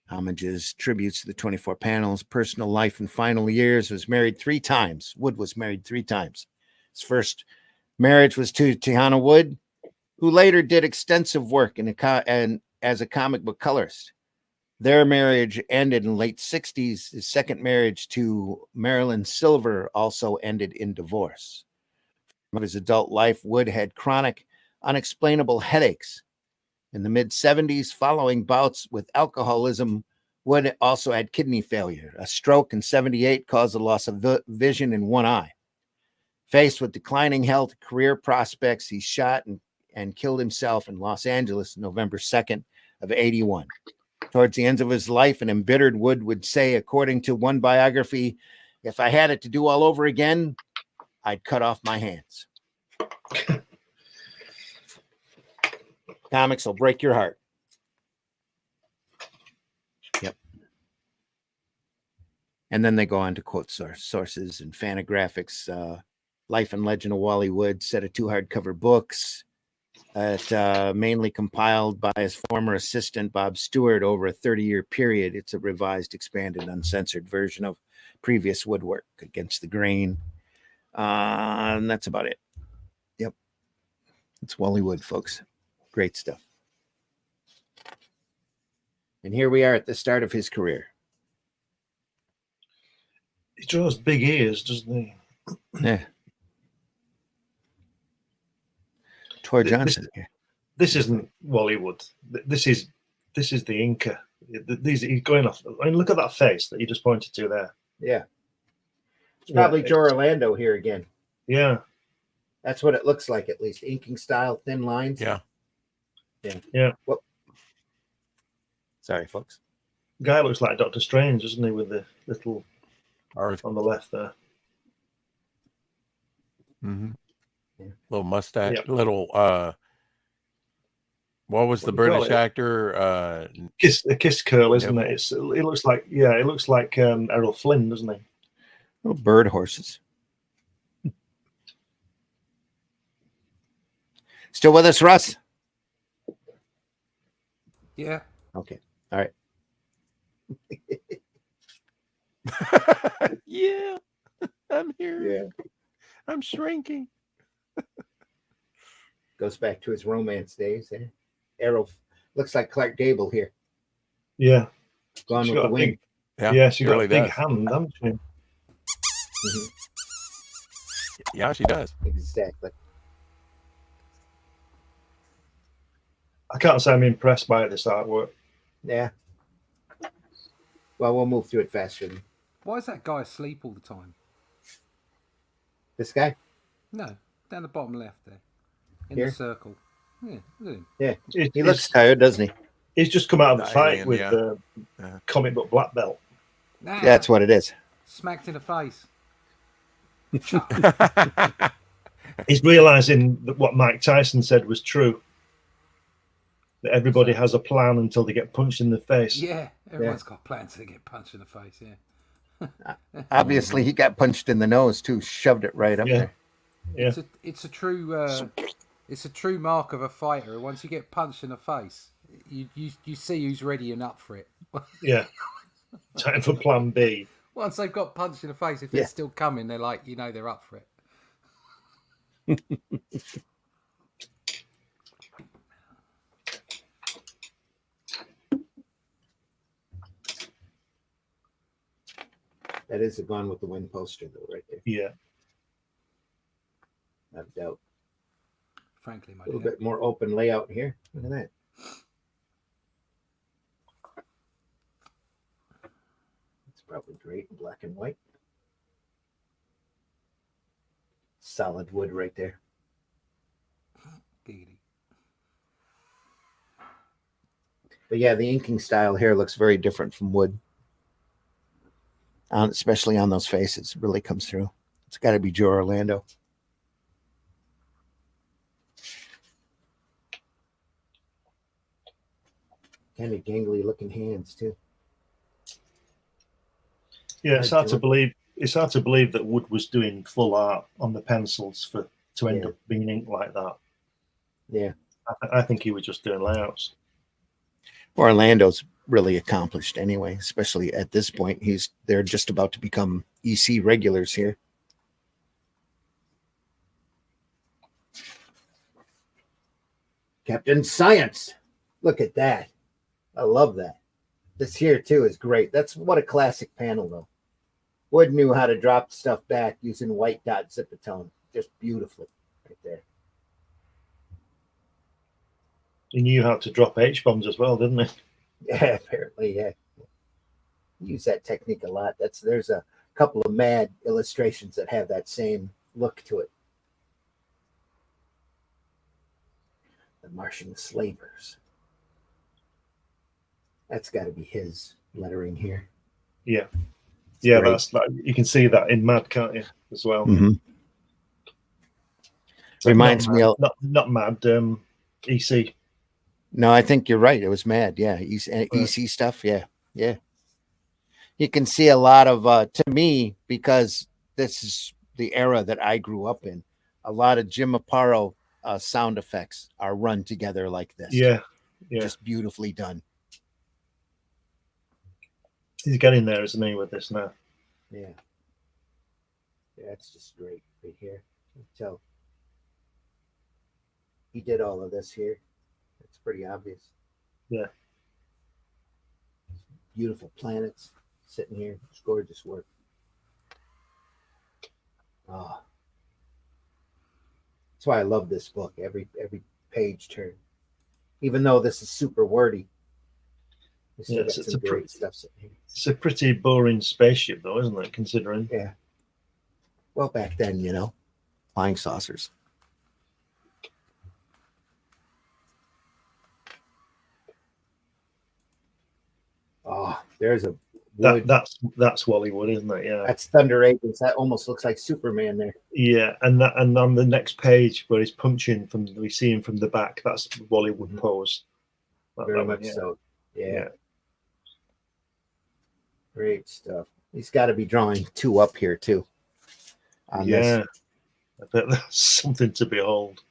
homages, tributes to the 24 panels, personal life and final years. Was married 3 times. Wood was married 3 times. His first marriage was to Tiana Wood, who later did extensive work as a comic book colorist. Their marriage ended in the late 60s. His second marriage to Marilyn Silver also ended in divorce. From his adult life, Wood had chronic, unexplainable headaches. In the mid-70s, following bouts with alcoholism, Wood also had kidney failure. A stroke in 78 caused a loss of vision in one eye. Faced with declining health, career prospects, he shot and killed himself in Los Angeles, November 2nd of 81. Towards the end of his life, an embittered Wood would say, according to one biography, "If I had it to do all over again, I'd cut off my hands." Comics will break your heart. And then they go on to quote sources and Fantagraphics, Life and Legend of Wally Wood, set of 2 hardcover books. Mainly compiled by his former assistant, Bob Stewart, over a 30-year period. It's a revised, expanded, uncensored version of previous woodwork against the grain. And that's about it. Yep. It's Wally Wood, folks. Great stuff. And here we are at the start of his career. He draws big ears, doesn't he? Yeah. Tor Johnson. This isn't Wally Wood. This is the Inca. He's going off. I mean, look at that face that you just pointed to there. Yeah. It's probably Joe Orlando here again. Yeah. That's what it looks like, at least. Inking style, thin lines. Yeah. Yeah. Well, sorry, folks. Guy looks like Doctor Strange, doesn't he, with the little Earth on the left there. Mm-hmm. Little mustache, Yep. little what was the British actor? Kiss curl, isn't it? It looks like Errol Flynn, doesn't he? Little bird horses. Still with us, Russ? Yeah. Okay. All right. Yeah, I'm here. Yeah. I'm shrinking. Goes back to his romance days. Eh? Errol looks like Clark Gable here. Yeah. Gone with the Wind. Yeah, she got really a big does. hand, hasn't she? Mhm. Yeah, she does. Exactly. I can't say I'm impressed by this artwork. Yeah. Well, we'll move through it faster. Why is that guy asleep all the time? This guy? No, down the bottom left there. In Here? the circle. Yeah, look at him. Yeah. He looks tired, doesn't he? He's just come out of the The fight alien, with yeah. the comic book black belt. Nah, That's what it is. smacked in the face. He's realizing that what Mike Tyson said was true. That everybody has a plan until they get punched in the face. Yeah, everyone's got plans to get punched in the face. Yeah. Obviously, he got punched in the nose too. Shoved it right up there. Yeah. It's a true mark of a fighter. Once you get punched in the face, you see who's ready and up for it. Yeah. Time for plan B. Once they've got punched in the face, if they're still coming, they're like, they're up for it. That is a Gone with the Wind poster, though, right there. Yeah. No doubt. Frankly, my A little dear. bit more open layout here. Look at that. It's probably great in black and white. Solid wood right there. Giggity. But yeah, the inking style here looks very different from wood. Especially on those faces, it really comes through. It's got to be Joe Orlando. Kind of gangly looking hands too. Yeah, it's hard to believe. It's hard to believe that Wood was doing full art on the pencils to end up being inked like that. Yeah, I think he was just doing layouts. Orlando's really accomplished anyway, especially at this point. They're just about to become EC regulars here. Captain Science. Look at that. I love that. This here too is great. That's what a classic panel though. Wood knew how to drop stuff back using white dot zipatone just beautifully right there. He knew how to drop H-bombs as well, didn't he? Yeah, apparently, yeah. Use that technique a lot. There's a couple of mad illustrations that have that same look to it. The Martian Slavers. That's got to be his lettering here. Yeah. Yeah, great. that's like you can see that in Mad, can't you, as well? Mm-hmm. Reminds me of not Mad, EC. No, I think you're right. It was Mad. Yeah, EC stuff. Yeah, yeah. You can see a lot of, to me, because this is the era that I grew up in, a lot of Jim Aparo sound effects are run together like this. Yeah. Just beautifully done. He's getting there, isn't he, with this now? Yeah. Yeah, it's just great right here. So he did all of this here. It's pretty obvious. Yeah. Beautiful planets sitting here. It's gorgeous work. Oh. That's why I love this book. Every page turn. Even though this is super wordy. Yes, it's some great stuff sitting here. It's a pretty boring spaceship, though, isn't it? Considering. Yeah. Well, back then, you know, flying saucers. Oh, there's a wood. That's Wally Wood, isn't it? Yeah. That's Thunder Agents. That almost looks like Superman there. Yeah, and on the next page where he's punching we see him from the back. That's Wally Wood pose. Very much so. Yeah. Great stuff. He's got to be drawing 2 up here too. This. I bet that's something to behold.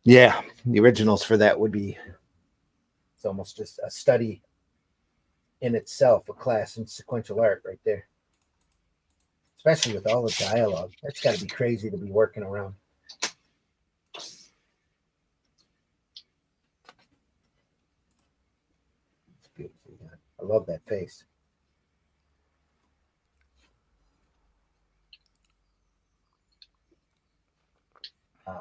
Yeah, the originals for that would be. It's almost just a study in itself, a class in sequential art right there. Especially with all the dialogue. That's got to be crazy to be working around. It's beautifully done. I love that face. I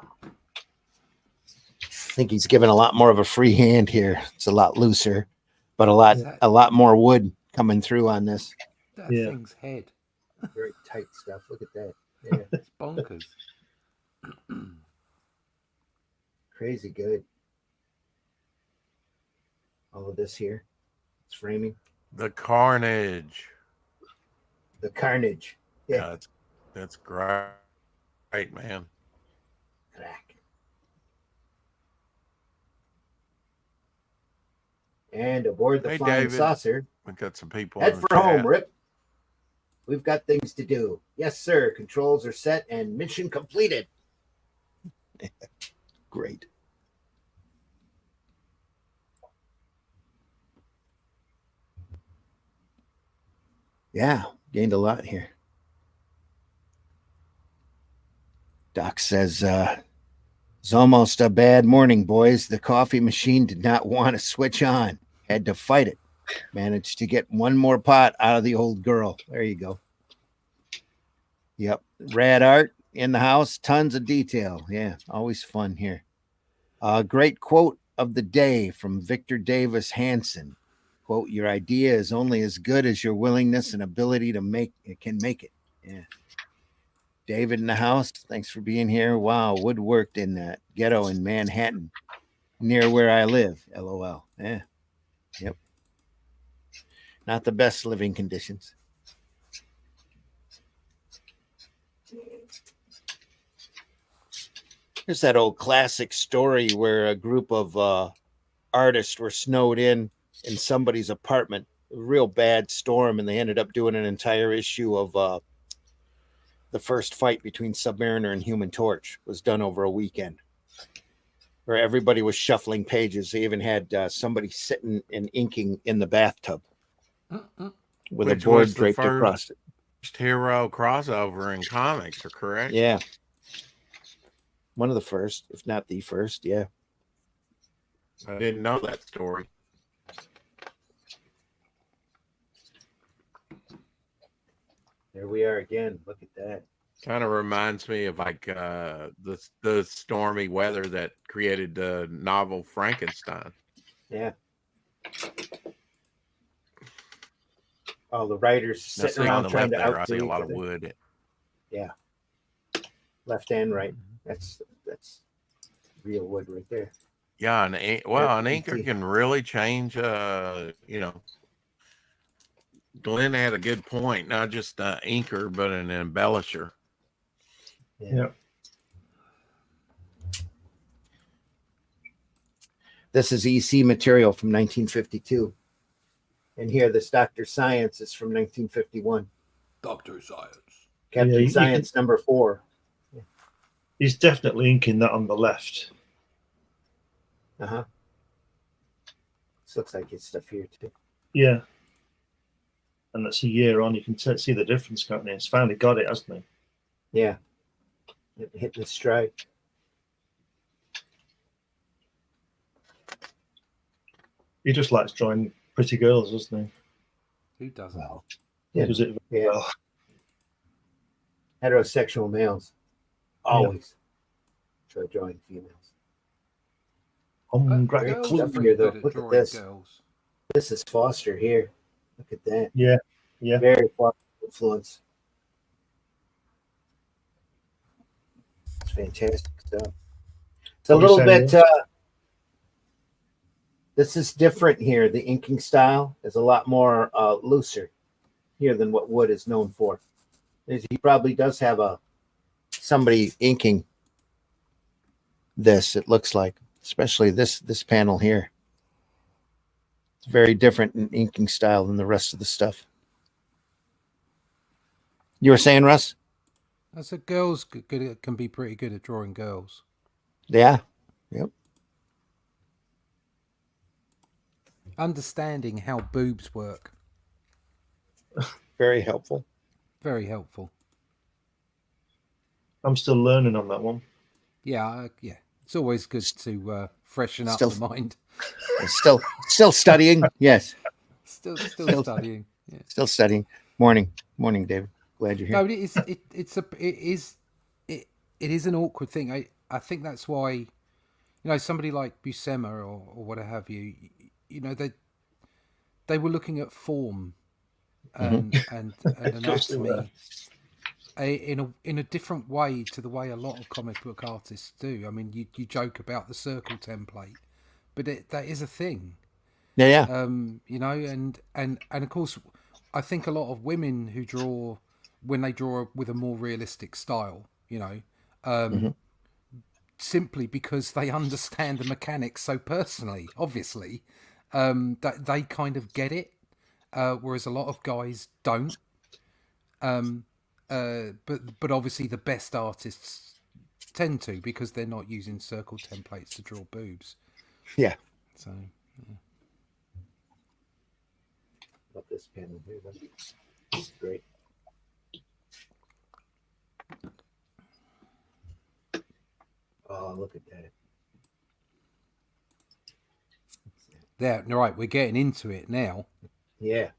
think he's given a lot more of a free hand here. It's a lot looser, but a lot more wood coming through on this. That thing's head. Very tight stuff. Look at that. Yeah. It's bonkers. Crazy good. All of this here. It's framing. The carnage. The carnage. Yeah. That's great, man. Crack. And aboard the flying David. saucer. We got some people. Head for home, Rip. We've got things to do. Yes, sir. Controls are set and mission completed. Great. Yeah, gained a lot here. Doc says, it's almost a bad morning, boys. The coffee machine did not want to switch on. Had to fight it. Managed to get one more pot out of the old girl. There you go. Yep. Rad art in the house. Tons of detail. Yeah, always fun here. Great quote of the day from Victor Davis Hanson. Quote, your idea is only as good as your willingness and ability to make it. Yeah. David in the house. Thanks for being here. Wow. Woodworked in that ghetto in Manhattan near where I live. LOL. Yeah. Yep. Not the best living conditions. There's that old classic story where a group of artists were snowed in somebody's apartment, a real bad storm, and they ended up doing an entire issue of the first fight between Submariner and Human Torch. Was done over a weekend, where everybody was shuffling pages. They even had somebody sitting and inking in the bathtub with a board draped across it. First hero crossover in comics, are correct? Yeah. One of the first, if not the first, yeah. I didn't know that story. There we are again. Look at that. Kind of reminds me of like the stormy weather that created the novel Frankenstein. Yeah. All the writers sitting around trying to outdo. I see a lot of wood. Yeah. Left and right. That's real wood right there. Yeah, an inker can really change. Glenn had a good point. Not just an inker, but an embellisher. Yeah. This is EC material from 1952. And here, this Dr. Science is from 1951. Dr. Science. Captain Science number 4. He's definitely inking that on the left. Uh-huh. This looks like his stuff here, too. Yeah. And that's a year on. You can see the difference, can't you? He's finally got it, hasn't he? Yeah. Hit the stride. He just likes drawing pretty girls, doesn't he? Who doesn't? Well, He does it very well. Heterosexual males always try drawing females. Girls are Here, though. good at Look at drawing this. girls. This is Foster here. Look at that. Yeah, yeah. Very Foster influence. It's fantastic stuff. It's a little bit. This is different here. The inking style is a lot more looser here than what Wood is known for. He probably does have somebody inking this. It looks like, especially this panel here. It's very different in inking style than the rest of the stuff. You were saying, Russ? I said girls can be pretty good at drawing girls. Yeah. Yep. Understanding how boobs work. Very helpful. Very helpful. I'm still learning on that one. Yeah, yeah. It's always good to freshen up the mind. Still studying. Yes. Still studying. Yeah. Still studying. Morning, David. Glad you're here. No, it is an awkward thing. I think that's why, you know, somebody like Buscema or what have you, you know, they were looking at form and anatomy in a different way to the way a lot of comic book artists do. I mean, you joke about the circle template, but that is a thing. Yeah. You know, and of course, I think a lot of women who draw, when they draw with a more realistic style, you know, simply because they understand the mechanics so personally, obviously, that they kind of get it, whereas a lot of guys don't. But obviously the best artists tend to, because they're not using circle templates to draw boobs. Yeah. So. Yeah. Love this panel here. That's great. Oh, look at that. There, right, we're getting into it now. Yeah.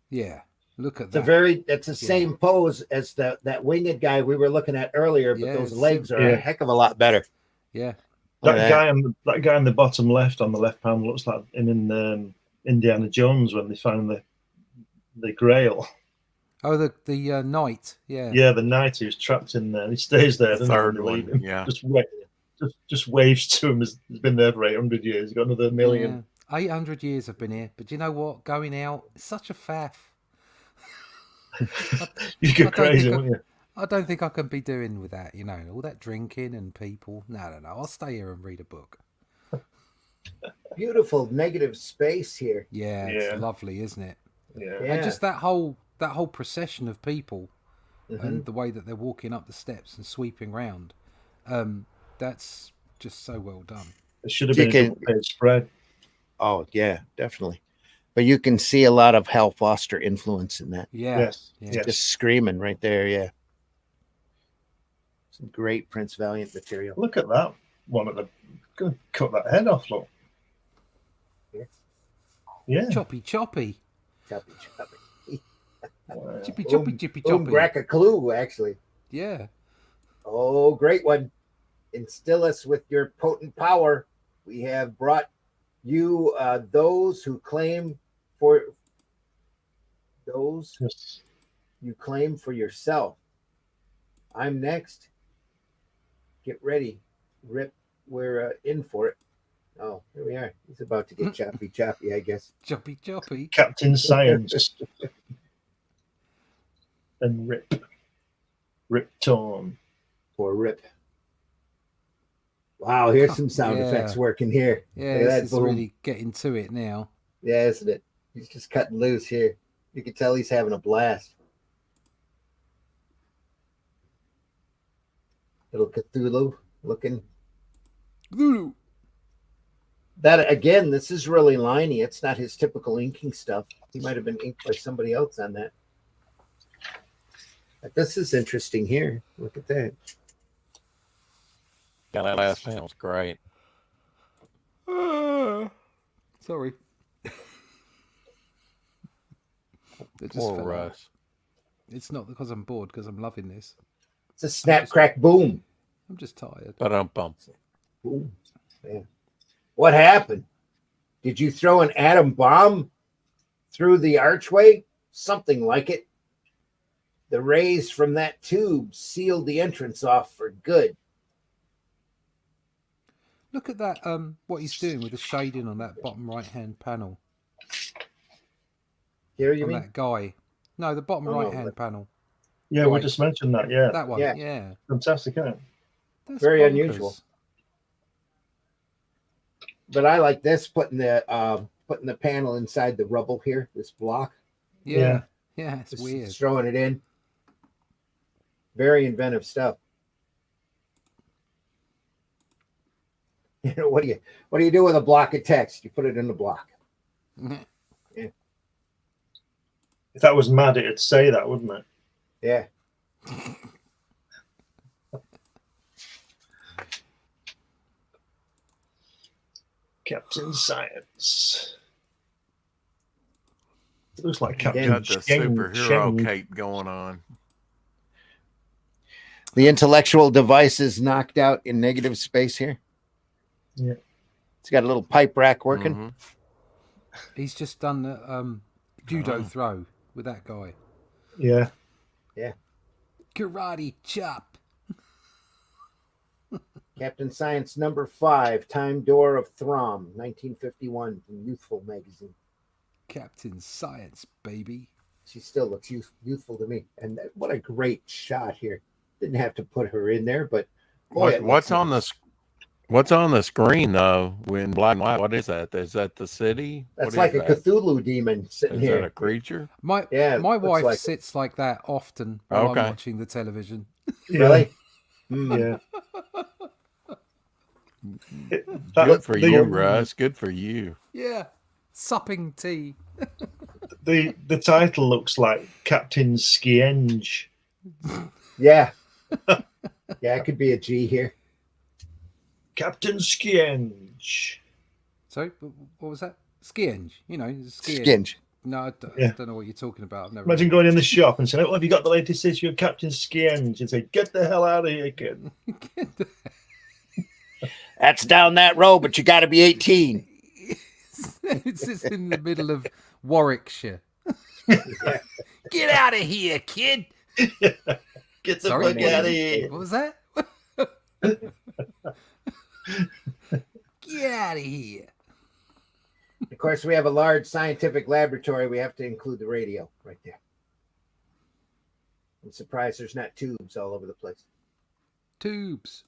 Yeah. Look at it's that. It's the same pose as that winged guy we were looking at earlier, but those legs are a heck of a lot better. Yeah. That guy in the bottom left on the left panel looks like him in Indiana Jones when they found the Grail. Oh, the knight, yeah. Yeah, the knight who's trapped in there. He stays there. The third one, yeah. Just waves to him. He's been there for 800 years. He's got another 1 million. Yeah. 800 years I've been here. But you know what? Going out, it's such a faff. You get crazy, wouldn't you? I don't think I can be doing with that, you know, all that drinking and people. No. I'll stay here and read a book. Beautiful negative space here. Yeah, it's lovely, isn't it? Yeah. And just that whole procession of people and the way that they're walking up the steps and sweeping round. That's just so well done. It should have been a spread. Oh, yeah, definitely. But you can see a lot of Hal Foster influence in that. Yeah. Yes. Just screaming right there, yeah. Some great Prince Valiant material. Look at that one at the. Gonna cut that head off, look. Yes. Yeah. Choppy. Choppy. Chippy. Brack clue, actually. Yeah. Oh, great one. Instill us with your potent power. We have brought you those who claim for those you claim for yourself. I'm next. Get ready. Rip, we're in for it. Oh, here we are. He's about to get choppy, I guess. Choppy. Captain Science. And Rip. Rip Torn. Or Rip. Wow, here's some sound effects working here. Yeah, this is really getting to it now. Yeah, isn't it? He's just cutting loose here. You can tell he's having a blast. Little Cthulhu looking. Cthulhu. That again, this is really liney. It's not his typical inking stuff. He might have been inked by somebody else on that. But this is interesting here. Look at that. Yeah, that last panel's great. Sorry. It just Poor fell out. Russ. It's not because I'm bored, because I'm loving this. It's a snap, crack, boom. I'm just tired. Ba-dum-bum. Boom. Yeah. What happened? Did you throw an atom bomb through the archway? Something like it. The rays from that tube sealed the entrance off for good. Look at that, what he's doing with the shading on that bottom right-hand panel. Here you on mean? that guy. No, the bottom right-hand panel. Yeah, we just mentioned that, yeah. That one, yeah. Fantastic, isn't it? That's very bonkers. unusual. But I like this, putting the panel inside the rubble here, this block. Yeah, it's just weird. Throwing it in. Very inventive stuff. You know, what do you do with a block of text? You put it in the block. Yeah. If that was mad, it'd say that, wouldn't it? Yeah. Captain Science. It looks like Got Captain the superhero cape going on. The intellectual device is knocked out in negative space here. Yeah. It's got a little pipe rack working. Mm-hmm. He's just done the judo throw with that guy. Yeah. Yeah. Karate chop. Captain Science number 5, Time Door of Throm, 1951, from Youthful magazine. Captain Science, baby. She still looks youthful to me. And what a great shot here. Didn't have to put her in there, but boy, What's on the screen though? In black and white, what is that? Is that the city? That's what like a Cthulhu demon sitting is here. Is that a creature? My wife sits like that often while I'm watching the television. Really? Yeah. Good for you, Russ. Good for you. Yeah. Supping tea. The title looks like Captain Skienge. Yeah. Yeah, it could be a G here. Captain Skienge. Sorry, what was that? Skienge. You know, Skienge. No, I don't know what you're talking about. I've never Imagine going in the shop and saying, "Oh, have you got the latest issue of Captain Skienge?" And say, "Get the hell out of here, kid." That's down that road, but you got to be 18. It's just in the middle of Warwickshire. Get out of here, kid. Get the fuck out of here. What was that? Get out of here. Of course, we have a large scientific laboratory. We have to include the radio right there. I'm surprised there's not tubes all over the place. Tubes.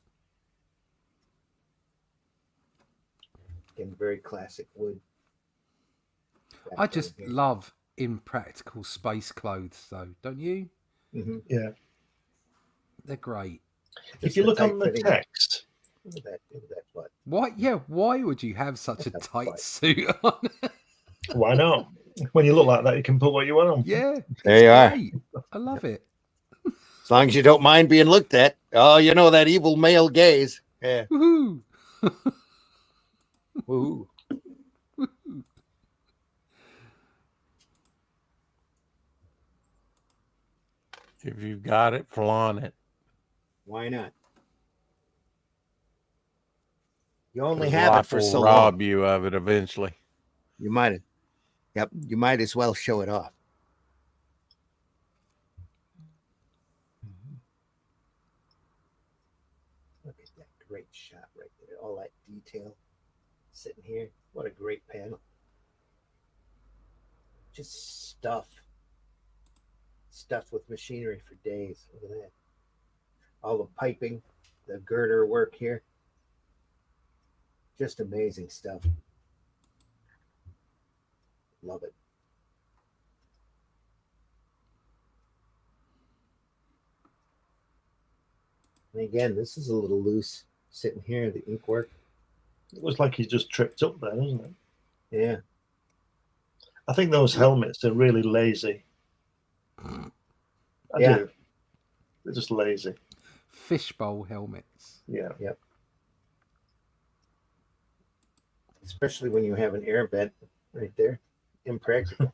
Again, very classic wood. I just love impractical space clothes, though, don't you? Mm-hmm. Yeah. They're great. If you look on the text. Look at that butt. Why? Yeah, why would you have such a tight suit on? Why not? When you look like that, you can put what you want on. Yeah. There you are. Great. I love it. As long as you don't mind being looked at. Oh, you know that evil male gaze. Yeah. Woohoo. Woohoo. If you've got it, flaunt it. Why not? You only have it Life for will so rob long. you of it eventually. You might. Yep. You might as well show it off. Look at that great shot right there. All that detail sitting here. What a great panel. Just stuffed with machinery for days. Look at that. All the piping, the girder work here. Just amazing stuff. Love it. And again, this is a little loose sitting here, the ink work. It was like he just tripped up there, isn't it? Yeah. I think those helmets are really lazy. I do. They're just lazy. Fishbowl helmets. Yeah. Yep. Especially when you have an air vent right there. Impractical.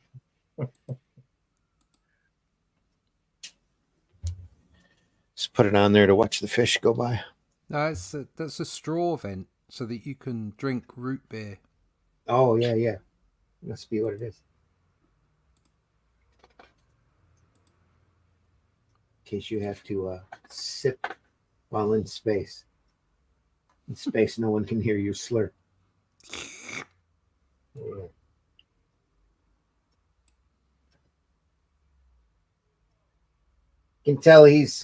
Just put it on there to watch the fish go by. No, that's a straw vent so that you can drink root beer. Oh, yeah. Must be what it is. In case you have to sip while in space. In space, no one can hear you slurp. Yeah. You can tell he's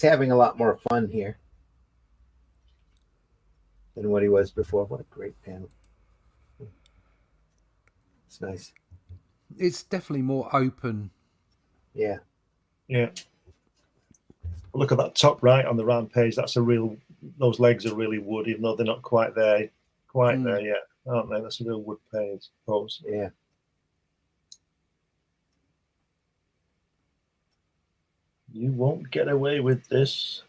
having a lot more fun here than what he was before. What a great panel. It's nice. It's definitely more open. Yeah. Yeah. Look at that top right on the round page. That's those legs are really wood, even though they're not quite there yet, aren't they? That's a real wood pose. Yeah. You won't get away with this.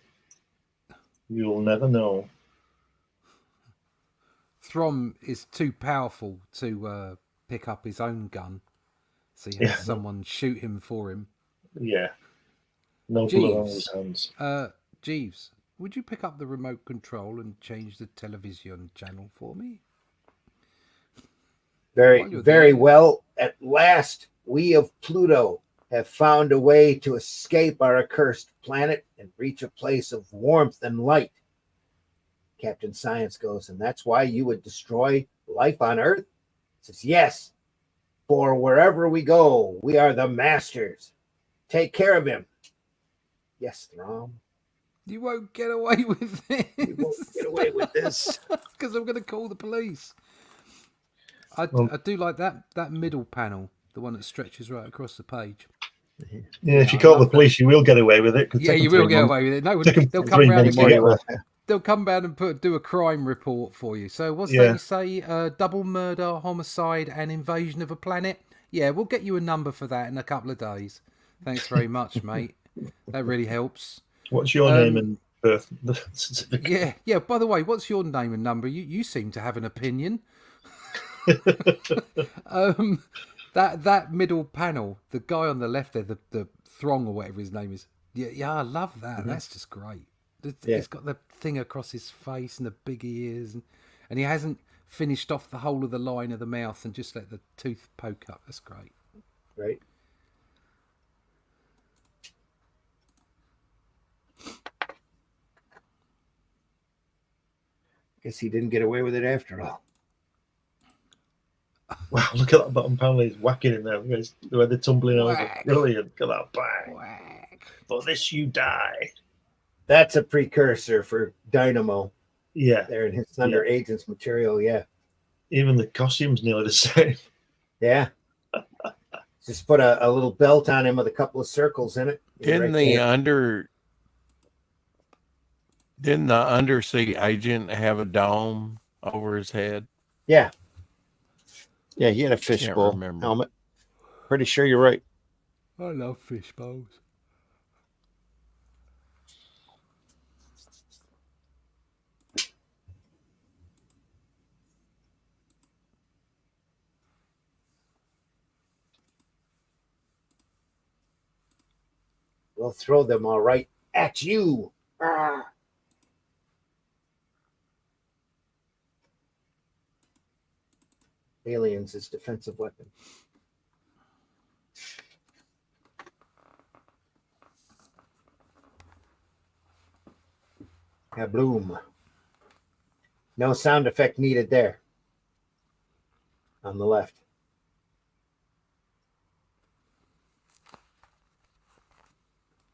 You'll never know. Throm is too powerful to pick up his own gun, so he has someone shoot him for him. Yeah. No blood on his hands. Jeeves, would you pick up the remote control and change the television channel for me? Very well. At last, we of Pluto have found a way to escape our accursed planet and reach a place of warmth and light. Captain Science goes, and that's why you would destroy life on Earth? Says, yes, for wherever we go, we are the masters. Take care of him. Yes, Throm. You won't get away with this. You won't get away with this. Because I'm going to call the police. I do like that middle panel, the one that stretches right across the page. Yeah, if you call the police, you will get away with it. Yeah, you will get away with it. No, they'll come round and they'll come round and do a crime report for you. So what's that you say? Double murder, homicide, and invasion of a planet. Yeah, we'll get you a number for that in a couple of days. Thanks very much, mate. That really helps. What's your name and birth certificate? Yeah. By the way, what's your name and number? You seem to have an opinion. That middle panel, the guy on the left there, the Throng or whatever his name is. Yeah, I love that. Mm-hmm. That's just great. He's got the thing across his face and the big ears, and he hasn't finished off the whole of the line of the mouth and just let the tooth poke up. That's great. Right. Guess he didn't get away with it after all. Wow, look at that bottom panel. He's whacking in there. The way they're tumbling over. Brilliant. Look at that bang. Whack. For this you die. That's a precursor for Dynamo. Yeah. There in his Thunder Agents material, yeah. Even the costume's nearly the same. Yeah. Just put a little belt on him with a couple of circles in it. Didn't the undersea agent have a dome over his head? Yeah. Yeah, he had a fishbowl helmet. Pretty sure you're right. I love fish bowls. We'll throw them all right at you. Ah. Aliens as defensive weapon. Kabloom. No sound effect needed there. On the left.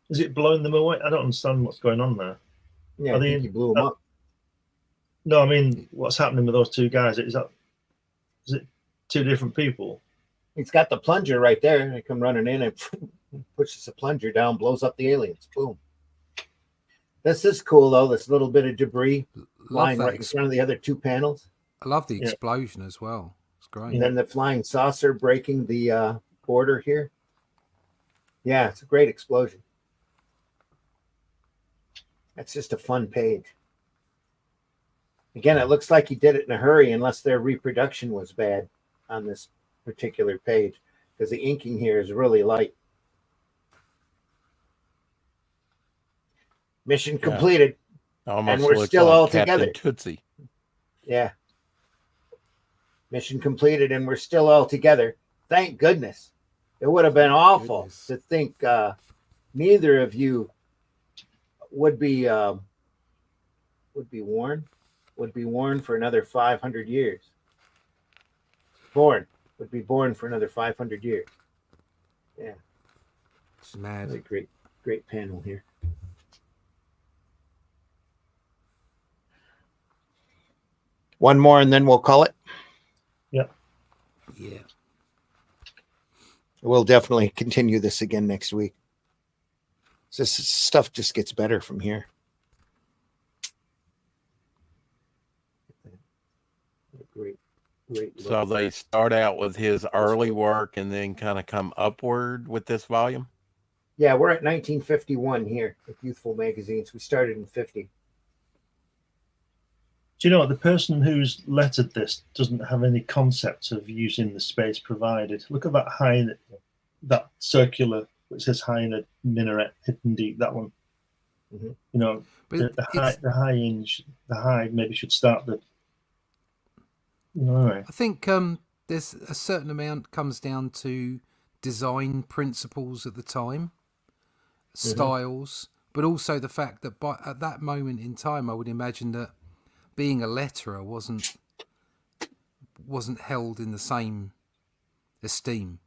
Is it blowing them away? I don't understand what's going on there. Yeah, I think you blew them up. No, I mean, what's happening with those two guys? Is it two different people? It's got the plunger right there. They come running in and pushes the plunger down, blows up the aliens. Boom. This is cool though. This little bit of debris lying that right in front of the other two panels, I love the explosion as well. It's great. and then the flying saucer breaking the border here. Yeah, it's a great explosion. That's just a fun page. Again, it looks like he did it in a hurry, unless their reproduction was bad on this particular page, because the inking here is really light. Mission completed. Almost and we're looks still like all Captain together. Tootsie. Yeah. Mission completed, and we're still all together. Thank goodness. It would have been awful to think neither of you would be worn for another 500 years. Would be born for another 500 years. Yeah. It's mad. That's a great panel here. One more and then we'll call it. Yep. Yeah. We'll definitely continue this again next week. This stuff just gets better from here. Great. So they start out with his early work and then kind of come upward with this volume? Yeah, we're at 1951 here with Youthful Magazines. We started in 50. Do you know what? The person who's lettered this doesn't have any concept of using the space provided. Look at that circular, which says high in a minaret, hidden deep, that one. Mm-hmm. You know, the high maybe should start the. Right. I think there's a certain amount comes down to design principles at the time, styles, but also the fact that at that moment in time, I would imagine that being a letterer wasn't held in the same esteem.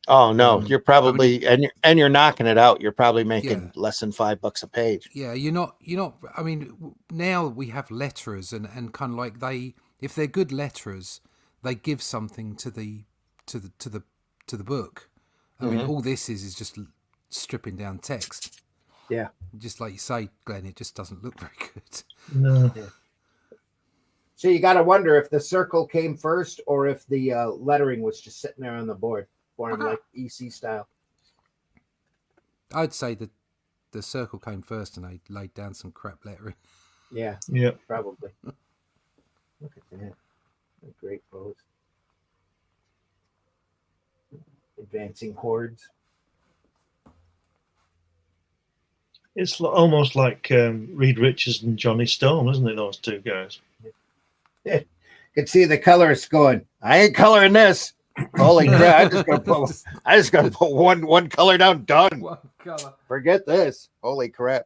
Oh no, you're probably and you're knocking it out. You're probably making less than $5 a page. Yeah, you're not. I mean, now we have letterers and kind of like if they're good letterers, they give something to the book. I mean, all this is just stripping down text. Yeah, just like you say, Glenn, it just doesn't look very good. No. Yeah. So you got to wonder if the circle came first or if the lettering was just sitting there on the board for him, like EC style. I'd say that the circle came first and they laid down some crap lettering. Yeah. Yeah. Probably. Look at that. A great pose. Advancing hordes. It's almost like Reed Richards and Johnny Storm, isn't it? Those two guys. Yeah. Can see the colorist going, I ain't coloring this. Holy crap! I just gotta put one color down. Done. One color. Forget this. Holy crap!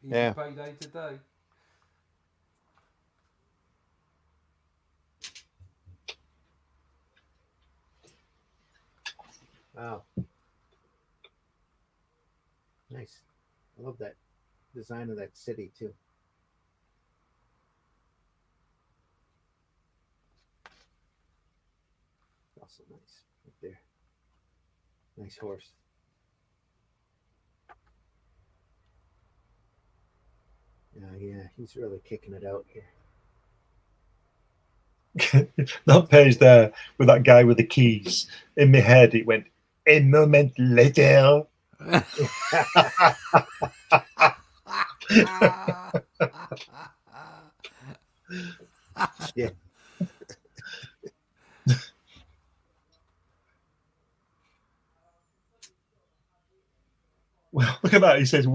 Easy payday today. Wow. Nice. I love that design of that city too. Also nice right there. Nice horse. Yeah, he's really kicking it out here. That page there with that guy with the keys. In my head, it went, a moment later. Yeah. Well, look at that. He says,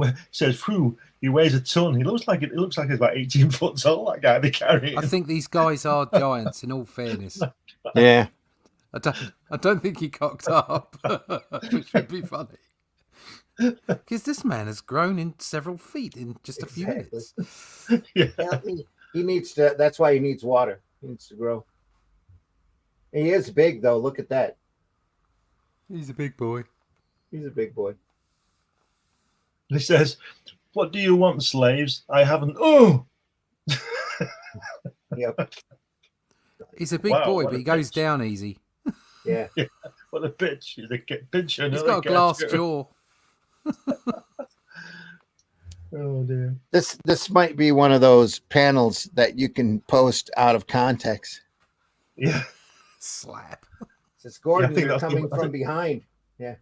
"Phew, he weighs a ton." He looks like he's about 18 foot tall. That guy they carry. I think these guys are giants. In all fairness, yeah. I don't think he cocked up, which would be funny. Because this man has grown in several feet in just a few minutes. Yeah. He needs to. That's why he needs water. He needs to grow. He is big, though. Look at that. He's a big boy. He's a big boy. He says, "What do you want, slaves? I haven't." Oh. Yep. He's a big boy, but he goes down easy. Yeah. What a bitch! He's a bitch. He's got a glass jaw. Oh dear. This might be one of those panels that you can post out of context. Yeah. Slap. Says Gordon, think you're that's the- coming I from think- behind. Yeah.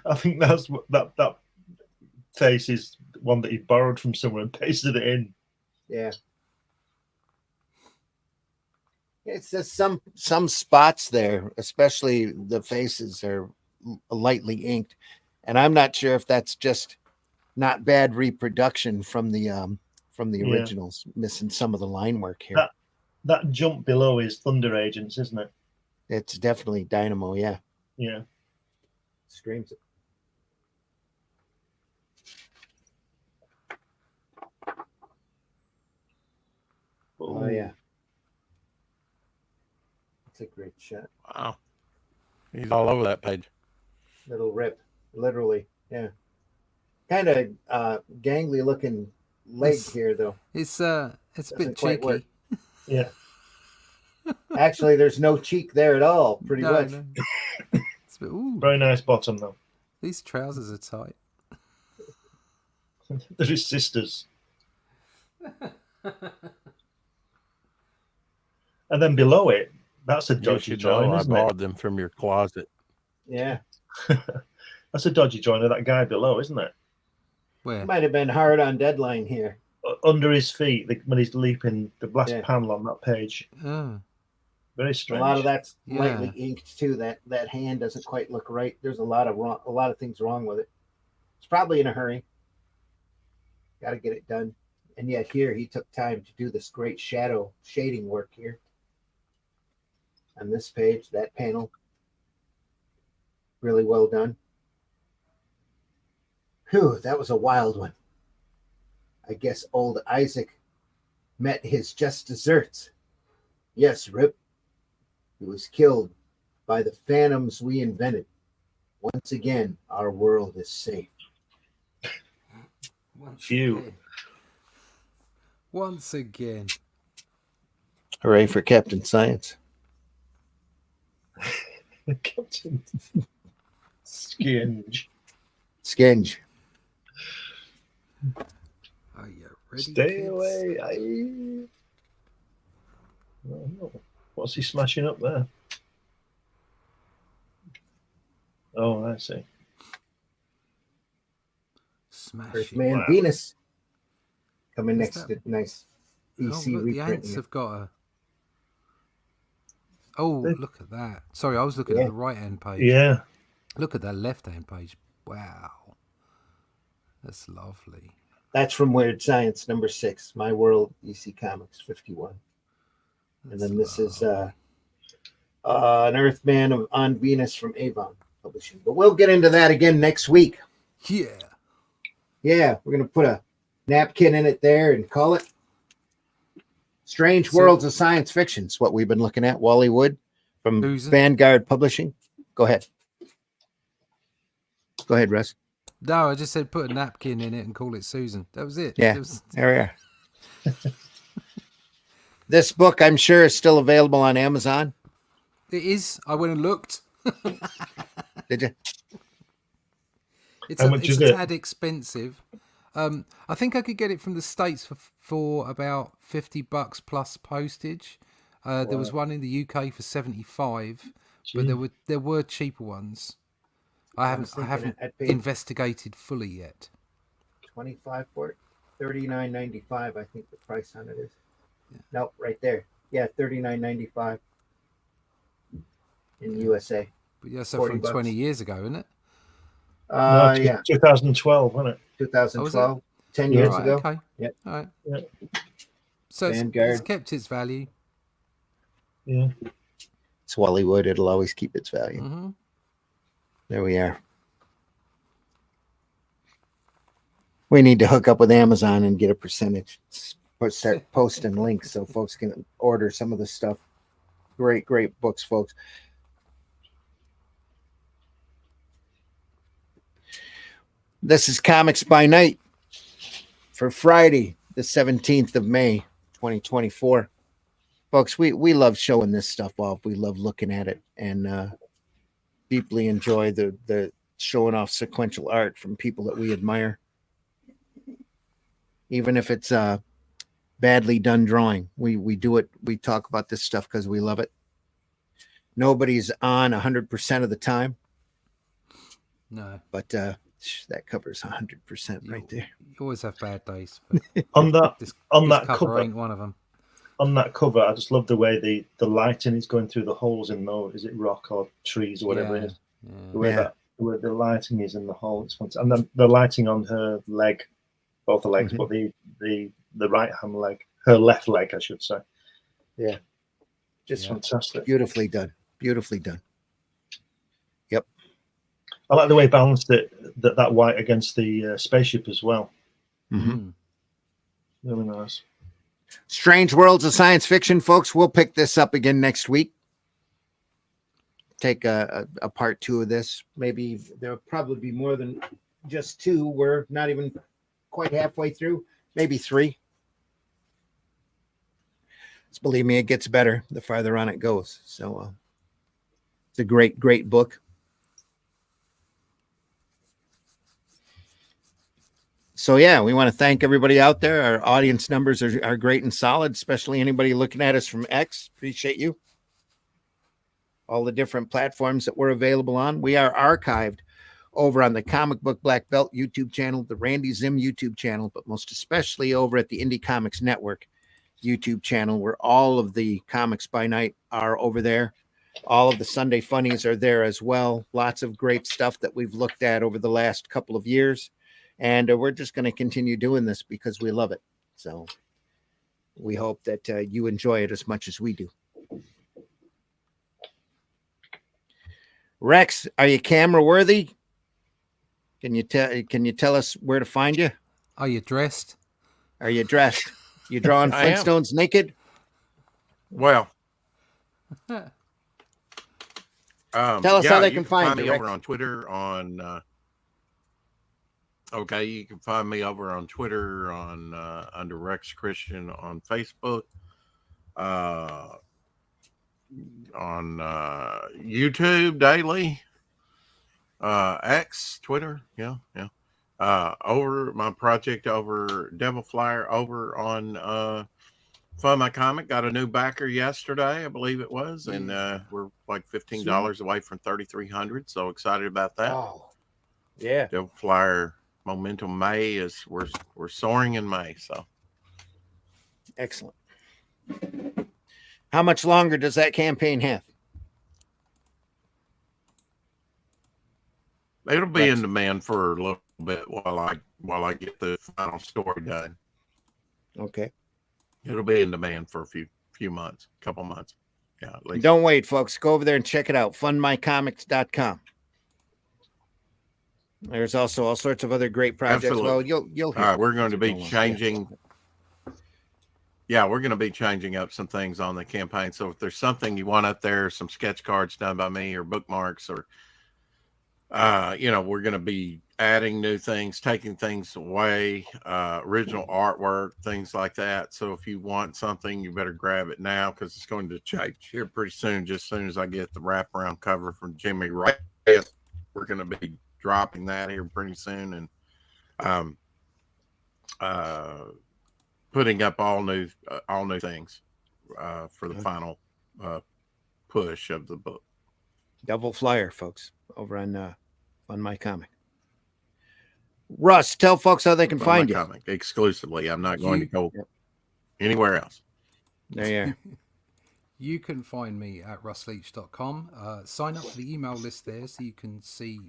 I think that's what that face is one that he borrowed from somewhere and pasted it in. Yeah. It's just some spots there, especially the faces are lightly inked, and I'm not sure if that's just not bad reproduction from the Yeah. originals, missing some of the line work here. That jump below is Thunder Agents, isn't it? It's definitely Dynamo, yeah. Yeah. Screams it. Oh yeah. It's a great shot. Wow. He's all over that page. Little rip, literally. Yeah. Kind of gangly looking leg here though. It's a bit quite work. cheeky. Yeah. Actually, there's no cheek there at all. Pretty No, much. no. It's a bit, ooh, Very nice bottom though. these trousers are tight. They're his sisters. And then below it, that's a You dodgy should know join, I isn't it? borrowed them from your closet. Yeah. That's a dodgy join of that guy below, isn't it? Where? Might have been hard on deadline here. Under his feet, when he's leaping, the last Yeah. panel on that page. Oh, Very A strange. lot of that's Yeah. lightly inked too. That hand doesn't quite look right. There's a lot of things wrong with it. It's probably in a hurry. Got to get it done. And yet here he took time to do this great shadow shading work here. On this page, that panel, really well done. Whew, that was a wild one. I guess old Isaac met his just desserts. Yes, Rip. He was killed by the phantoms we invented. Once again, our world is safe. Phew. Once again. Hooray for Captain Science. Captain Skinge. Skinge. Are you ready? Stay kids? away. Oh, what's he smashing up there? Oh, I see. Smash First it. man Wow. Venus coming What's next that? to nice Oh, EC look, the reprint. ants here. have got a. Oh, They- look at that. Sorry, I was looking Yeah. at the right hand page. Yeah. Look at that left hand page. Wow. That's lovely. That's from Weird Science number 6, My World EC Comics 51. And then this is an Earthman on Venus from Avon Publishing. But we'll get into that again next week. Yeah. Yeah, we're going to put a napkin in it there and call it Strange Worlds of Science Fiction is what we've been looking at. Wally Wood from Who's it? Vanguard Publishing. Go ahead. Go ahead, Russ. No, I just said put a napkin in it and call it Susan. That was it. Yeah. That was- There we are. This book, I'm sure, is still available on Amazon. it is. I went and looked. Did you? It's How a, much it's is a it? tad expensive. I think I could get it from the States for about $50 plus postage. There was one in the UK for 75, but there were cheaper ones. I was haven't thinking I'd pay- investigated fully yet. 25 for it. $39.95, I think the price on it is. Nope, right there. Yeah, $39.95 in USA. But yeah, so 40 from bucks. 20 years ago, isn't it? No, Yeah, 2012, wasn't it? 2012, 10 Yeah. years Right, ago. okay. Yep. All right. Yeah. So it's Vanguard. kept its value. Yeah. It's Wally Wood. It'll always keep its value. Hmm. There we are. We need to hook up with Amazon and get a percentage. Start posting links so folks can order some of the stuff. Great, great books, folks. This is Comics by Night for Friday, the 17th of May, 2024. Folks, we love showing this stuff off. We love looking at it and deeply enjoy the showing off sequential art from people that we admire. even if it's badly done drawing. We do it. We talk about this stuff because we love it. Nobody's on 100% of the time. No. But that covers 100% right there. You always have bad days. On that this cover cover ain't one of them. On that cover, I just love the way the lighting is going through the holes in the, is it rock or trees or whatever it is. The way the lighting is in the hole, it's fantastic. And then the lighting on her leg, both the legs, but the right hand leg, her left leg, I should say. Yeah, just fantastic. Beautifully done. Beautifully done. Yep. I like the way he balanced it, that white against the spaceship as well. Mm-hmm. Really nice. Strange Worlds of Science Fiction, folks. We'll pick this up again next week. Take a part 2 of this. Maybe there'll probably be more than just 2. We're not even quite halfway through. Maybe 3. Just believe me, it gets better the farther on it goes. So it's a great, great book. So, yeah, we want to thank everybody out there. Our audience numbers are great and solid, especially anybody looking at us from X. Appreciate you. All the different platforms that we're available on. We are archived over on the Comic Book Black Belt YouTube channel, the Randy Zim YouTube channel, but most especially over at the Indie Comics Network YouTube channel, where all of the Comics by Night are over there. All of the Sunday Funnies are there as well. Lots of great stuff that we've looked at over the last couple of years. And we're just going to continue doing this because we love it. So we hope that you enjoy it as much as we do. Rex, are you camera worthy? Can you tell us where to find you? Are you dressed? Are you dressed? You drawing Flintstones naked? Well, tell us how they can find me you over on Twitter on. Okay, you can find me over on Twitter on under Rex Christian on Facebook, on YouTube daily, X, Twitter, over my project over Devil Flyer over on Fund My Comic. Got a new backer yesterday, I believe it was, and we're like $15 away from 3,300. So excited about that. Oh, yeah, Devil Flyer. Momentum May is we're soaring in May, so excellent. How much longer does that campaign have? It'll be in demand for a little bit while I get the final story done. Okay. It'll be in demand for a few months, couple months. Yeah, at least. Don't wait, folks. Go over there and check it out. fundmycomics.com. There's also all sorts of other great projects. Absolutely. Well, you'll hear. All right, we're going to be changing. Yeah, we're going to be changing up some things on the campaign. So if there's something you want up there, some sketch cards done by me or bookmarks or, we're going to be adding new things, taking things away, original artwork, things like that. So if you want something, you better grab it now because it's going to change here pretty soon. Just as soon as I get the wraparound cover from Jimmy Reyes, we're going to be dropping that here pretty soon and putting up all new things for the final push of the book. Devil Flyer, folks, over on My Comic. Russ, tell folks how they can find you. Comic exclusively. I'm not going to go anywhere else. There you are. You can find me at russleach.com. Sign up for the email list there so you can see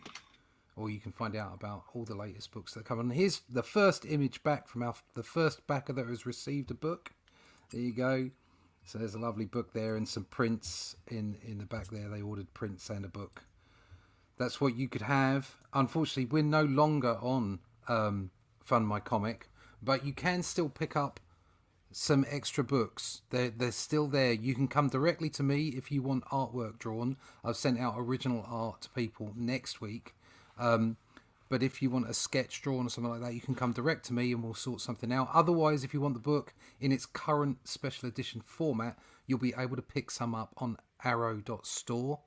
or you can find out about all the latest books that come on. Here's the first image back from the first backer that has received a book. There you go. So there's a lovely book there and some prints in the back there. They ordered prints and a book. That's what you could have. Unfortunately, we're no longer on Fund My Comic, but you can still pick up some extra books. They're still there. You can come directly to me if you want artwork drawn. I've sent out original art to people next week. But if you want a sketch drawn or something like that, you can come direct to me and we'll sort something out. Otherwise, if you want the book in its current special edition format, you'll be able to pick some up on arrow.store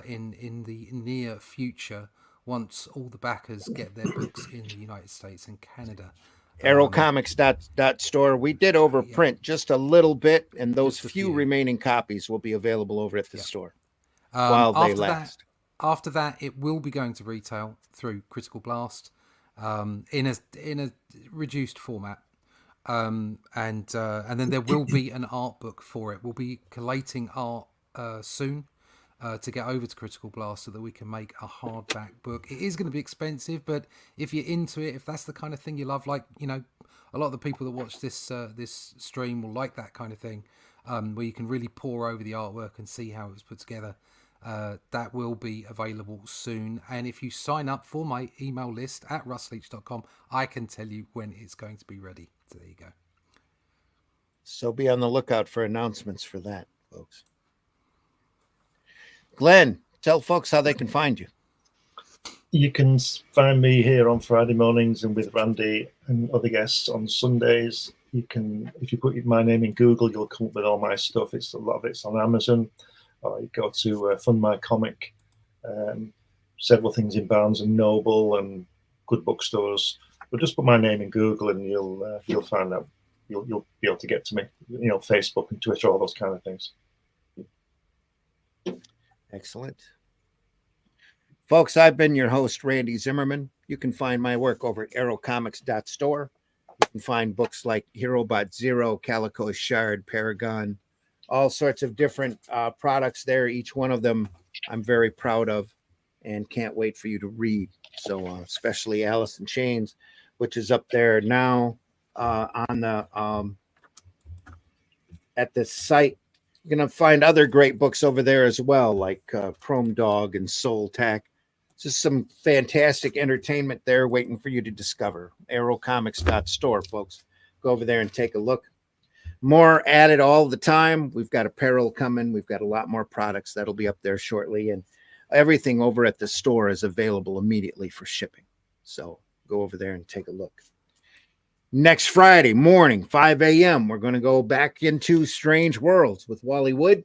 in the near future once all the backers get their books in the United States and Canada. Aerocomics.store. We did overprint just a little bit, and those few remaining copies will be available over at the store while they last. After that, it will be going to retail through Critical Blast in a reduced format, and then there will be an art book for it. We'll be collating art soon to get over to Critical Blast so that we can make a hardback book. It is going to be expensive, but if you're into it, if that's the kind of thing you love, like, you know, a lot of the people that watch this this stream will like that kind of thing, where you can really pore over the artwork and see how it was put together. That will be available soon, and if you sign up for my email list at russleach.com, I can tell you when it's going to be ready. So there you go. So be on the lookout for announcements for that, folks. Glenn, tell folks how they can find you. You can find me here on Friday mornings and with Randy and other guests on Sundays. You can, if you put my name in Google, you'll come up with all my stuff. It's a lot of it's on Amazon. Or you go to Fund My Comic, several things in Barnes and Noble and good bookstores. But just put my name in Google and you'll find out. You'll be able to get to me. You know, Facebook and Twitter, all those kind of things. Excellent. Folks, I've been your host, Randy Zimmerman. You can find my work over at aerocomics.store. You can find books like HeroBot Zero, Calico Shard, Paragon, all sorts of different products there. Each one of them I'm very proud of and can't wait for you to read. So especially Alice in Chains, which is up there now on the at the site. You're going to find other great books over there as well, like Chrome Dog and Soul Tack. Just some fantastic entertainment there waiting for you to discover. Aerocomics.store, folks. Go over there and take a look. More added all the time. We've got apparel coming. We've got a lot more products that'll be up there shortly. And everything over at the store is available immediately for shipping. So go over there and take a look. Next Friday morning, 5 a.m., we're going to go back into Strange Worlds with Wally Wood.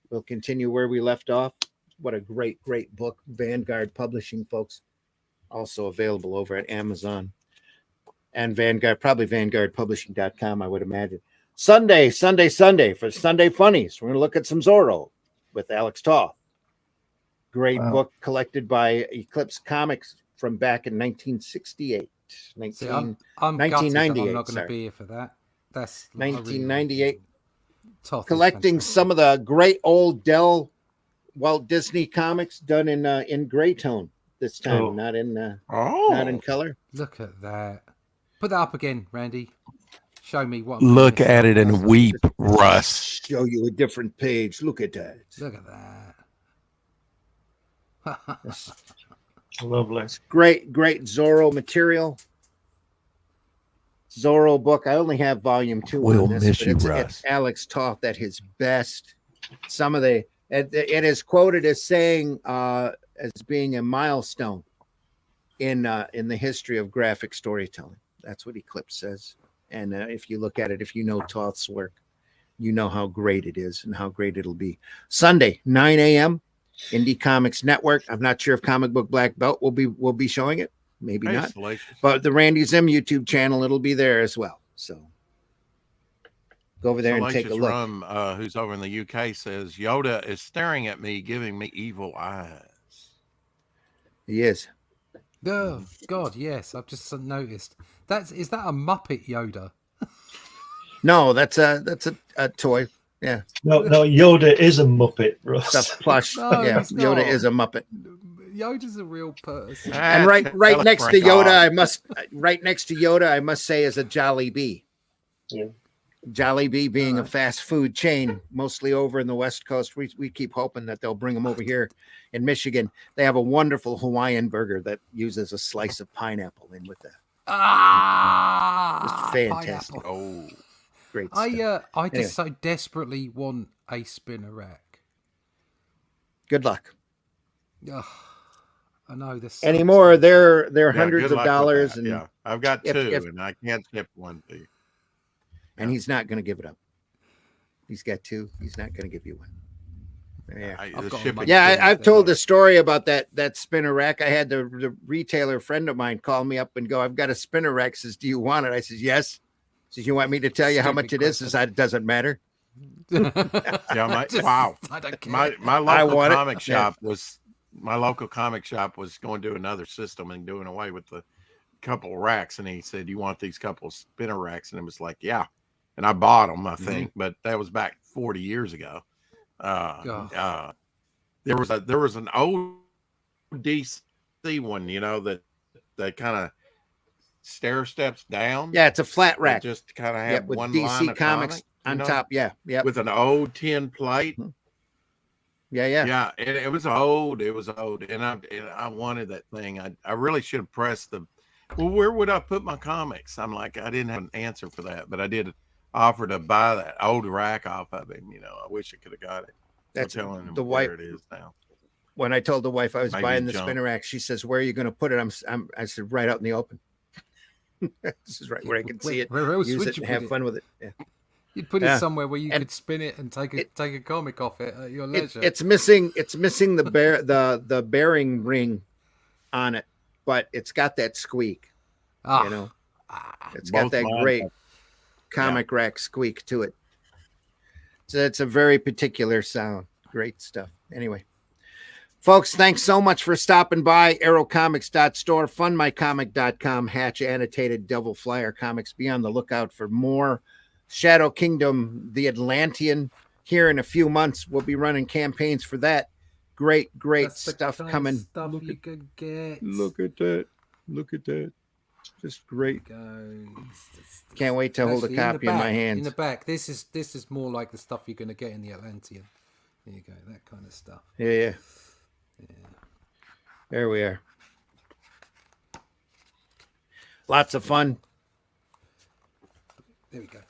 We'll continue where we left off. What a great, great book. Vanguard Publishing, folks. Also available over at Amazon and Vanguard, probably vanguardpublishing.com, I would imagine. Sunday for Sunday Funnies. We're going to look at some Zorro with Alex Toth. Great book collected by Eclipse Comics from back in 1968. I'm 1998. I'm not going to be here for that. That's 1998. Toth Collecting some of the great old Walt Disney comics done in gray tone this time, not in color. Look at that. Put that up again, Randy. Show me what. Look at it and weep, Russ. Show you a different page. Look at that. Look at that. Lovely. It's great Zorro material. Zorro book. I only have volume 2. We'll on this, miss you, it's Russ. Alex Toth at his best. Some of it is quoted as saying as being a milestone in the history of graphic storytelling. That's what Eclipse says. And if you look at it, if you know Toth's work, you know how great it is and how great it'll be. Sunday, 9 a.m., Indie Comics Network. I'm not sure if Comic Book Black Belt will be showing it. Maybe not. But the Randy Zim YouTube channel, it'll be there as well. So go over there and take a look. Rum, who's over in the UK says, Yoda is staring at me, giving me evil eyes. He is. Oh, God, yes. I've just noticed. Is that a Muppet Yoda? No, that's a toy. Yeah. No, Yoda is a Muppet, Russ. That's plush. No, yeah, he's Yoda not. is a Muppet. Yoda's a real person. And right next to Yoda, I must say, is a Jolly Bee. Yeah. Jolly Bee being a fast food chain, mostly over in the West Coast. We keep hoping that they'll bring them over here in Michigan. They have a wonderful Hawaiian burger that uses a slice of pineapple in with that. Just fantastic. Pineapple. Oh, great stuff. I just so desperately want a spinner rack. Good luck. Ugh, I know this. Anymore, they're hundreds of dollars, and yeah, I've got two, and I can't ship one to you. And he's not going to give it up. He's got two. He's not going to give you one. Yeah, I've told the story about that spinner rack. I had the retailer friend of mine call me up and go, "I've got a spinner rack." Says, "Do you want it?" I says, "Yes." Says, "You want me to tell you how much it is?" Says, "It doesn't matter." Yeah, wow. My local comic shop was going to do another system and doing away with the couple racks, and he said, "You want these couple spinner racks?" And it was like, yeah. And I bought them, I think, but that was back 40 years ago. There was an old DC one, that kind of stair steps down. Yeah, it's a flat rack. Just kind of have with one DC line of comics on top. Yeah, with an old tin plate. Yeah. It was old. And I wanted that thing. I really should have pressed where would I put my comics? I'm like, I didn't have an answer for that, but I did offer to buy that old rack off of him. I wish I could have got it. That's telling him the wife. Where it is now. When I told the wife I was buying the spinner rack, she says, "Where are you going to put it?" I said, "Right out in the open." This is right where I can see it, use it, and have fun with it. Yeah. You'd put it somewhere where you could spin it and take a comic off it at your leisure. It's missing the bearing ring on it, but it's got that squeak. It's got that great comic rack squeak to it. So it's a very particular sound. Great stuff. Anyway, folks, thanks so much for stopping by. Aerocomics.store, funmycomic.com, Hatch Annotated, Devil Flyer Comics. Be on the lookout for more Shadow Kingdom, the Atlantean. Here in a few months, we'll be running campaigns for that. Great stuff coming. You could get. Look at that. Just great. Can't wait to hold a copy in my hands. In the back, this is more like the stuff you're going to get in the Atlantean. There you go, that kind of stuff. Yeah. There we are. Lots of fun. There we go.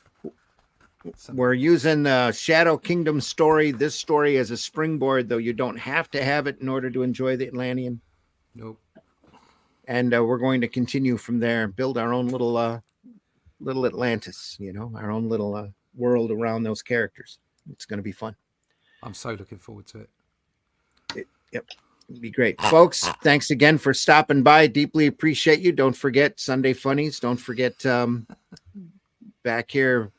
We're using the Shadow Kingdom story. This story as a springboard, though you don't have to have it in order to enjoy the Atlantean. Nope. And we're going to continue from there, build our own little Atlantis, our own little world around those characters. It's going to be fun. I'm so looking forward to it. Yep. It'd be great. Folks, thanks again for stopping by. Deeply appreciate you. Don't forget Sunday Funnies. Don't forget back here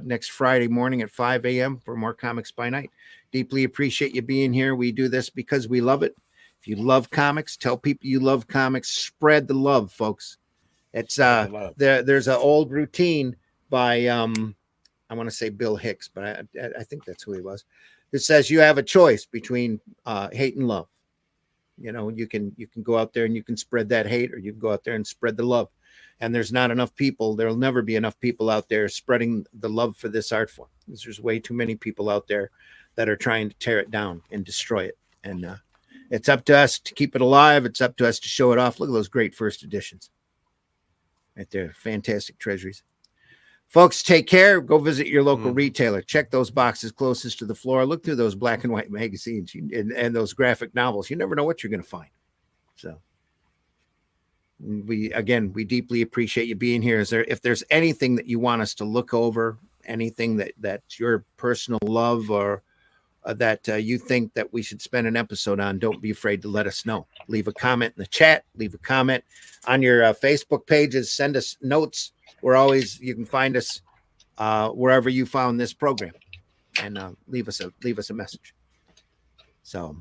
next Friday morning at 5 a.m. for more Comics by Night. Deeply appreciate you being here. We do this because we love it. If you love comics, tell people you love comics. Spread the love, folks. It's there's an old routine by I want to say Bill Hicks, but I think that's who he was. It says you have a choice between hate and love. You can go out there and you can spread that hate, or you can go out there and spread the love. And there's not enough people. There'll never be enough people out there spreading the love for this art form. There's way too many people out there that are trying to tear it down and destroy it. And it's up to us to keep it alive. It's up to us to show it off. Look at those great first editions right there. Fantastic treasuries. Folks, take care. Go visit your local retailer. Check those boxes closest to the floor. Look through those black and white magazines and those graphic novels. You never know what you're going to find. So we deeply appreciate you being here. If there's anything that you want us to look over, anything that's your personal love or that you think that we should spend an episode on, don't be afraid to let us know. Leave a comment in the chat. Leave a comment on your Facebook pages. Send us notes. You can find us wherever you found this program, and leave us a message. So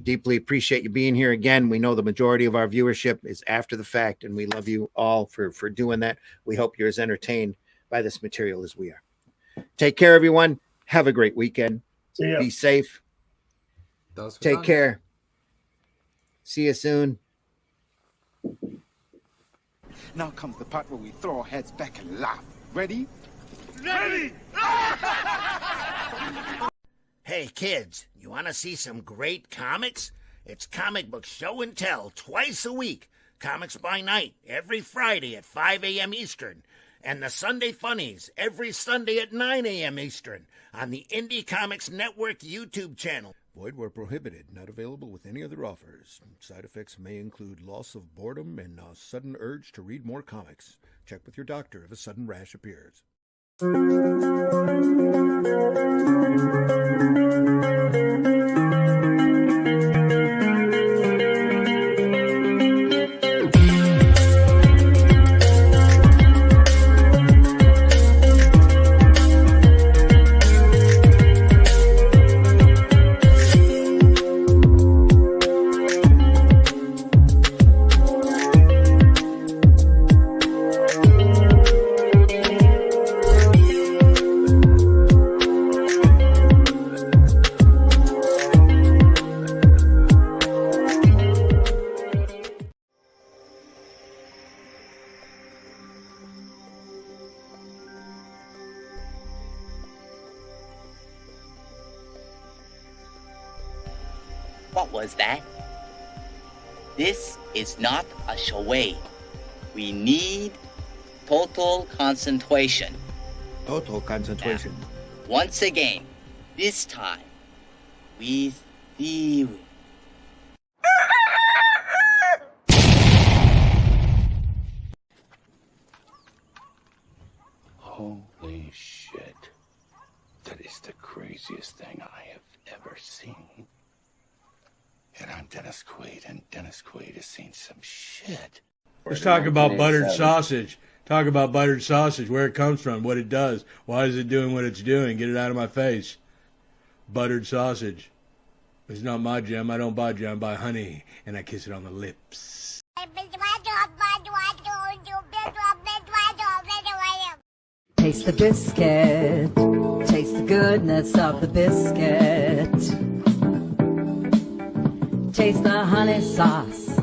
deeply appreciate you being here again. We know the majority of our viewership is after the fact, and we love you all for doing that. We hope you're as entertained by this material as we are. Take care, everyone. Have a great weekend. Be safe. Take care. See you soon. Now comes the part where we throw our heads back and laugh. Ready? Ready! Hey kids, you want to see some great comics? It's Comic Book Show and Tell twice a week. Comics by Night every Friday at 5 a.m. Eastern. And the Sunday Funnies every Sunday at 9 a.m. Eastern on the Indie Comics Network YouTube channel. Void where prohibited. Not available with any other offers. Side effects may include loss of boredom and a sudden urge to read more comics. Check with your doctor if a sudden rash appears. What was that? This is not a charade. We need total concentration. Total concentration. Now, once again, this time with theory. Holy shit. That is the craziest thing I have ever seen. And I'm Dennis Quaid, and Dennis Quaid has seen some shit. Let's talk about buttered sausage. Talk about buttered sausage, where it comes from, what it does. Why is it doing what it's doing? Get it out of my face. Buttered sausage. It's not my jam. I don't buy jam. I buy honey, and I kiss it on the lips. Taste the biscuit. Taste the goodness of the biscuit. Taste the honey sauce.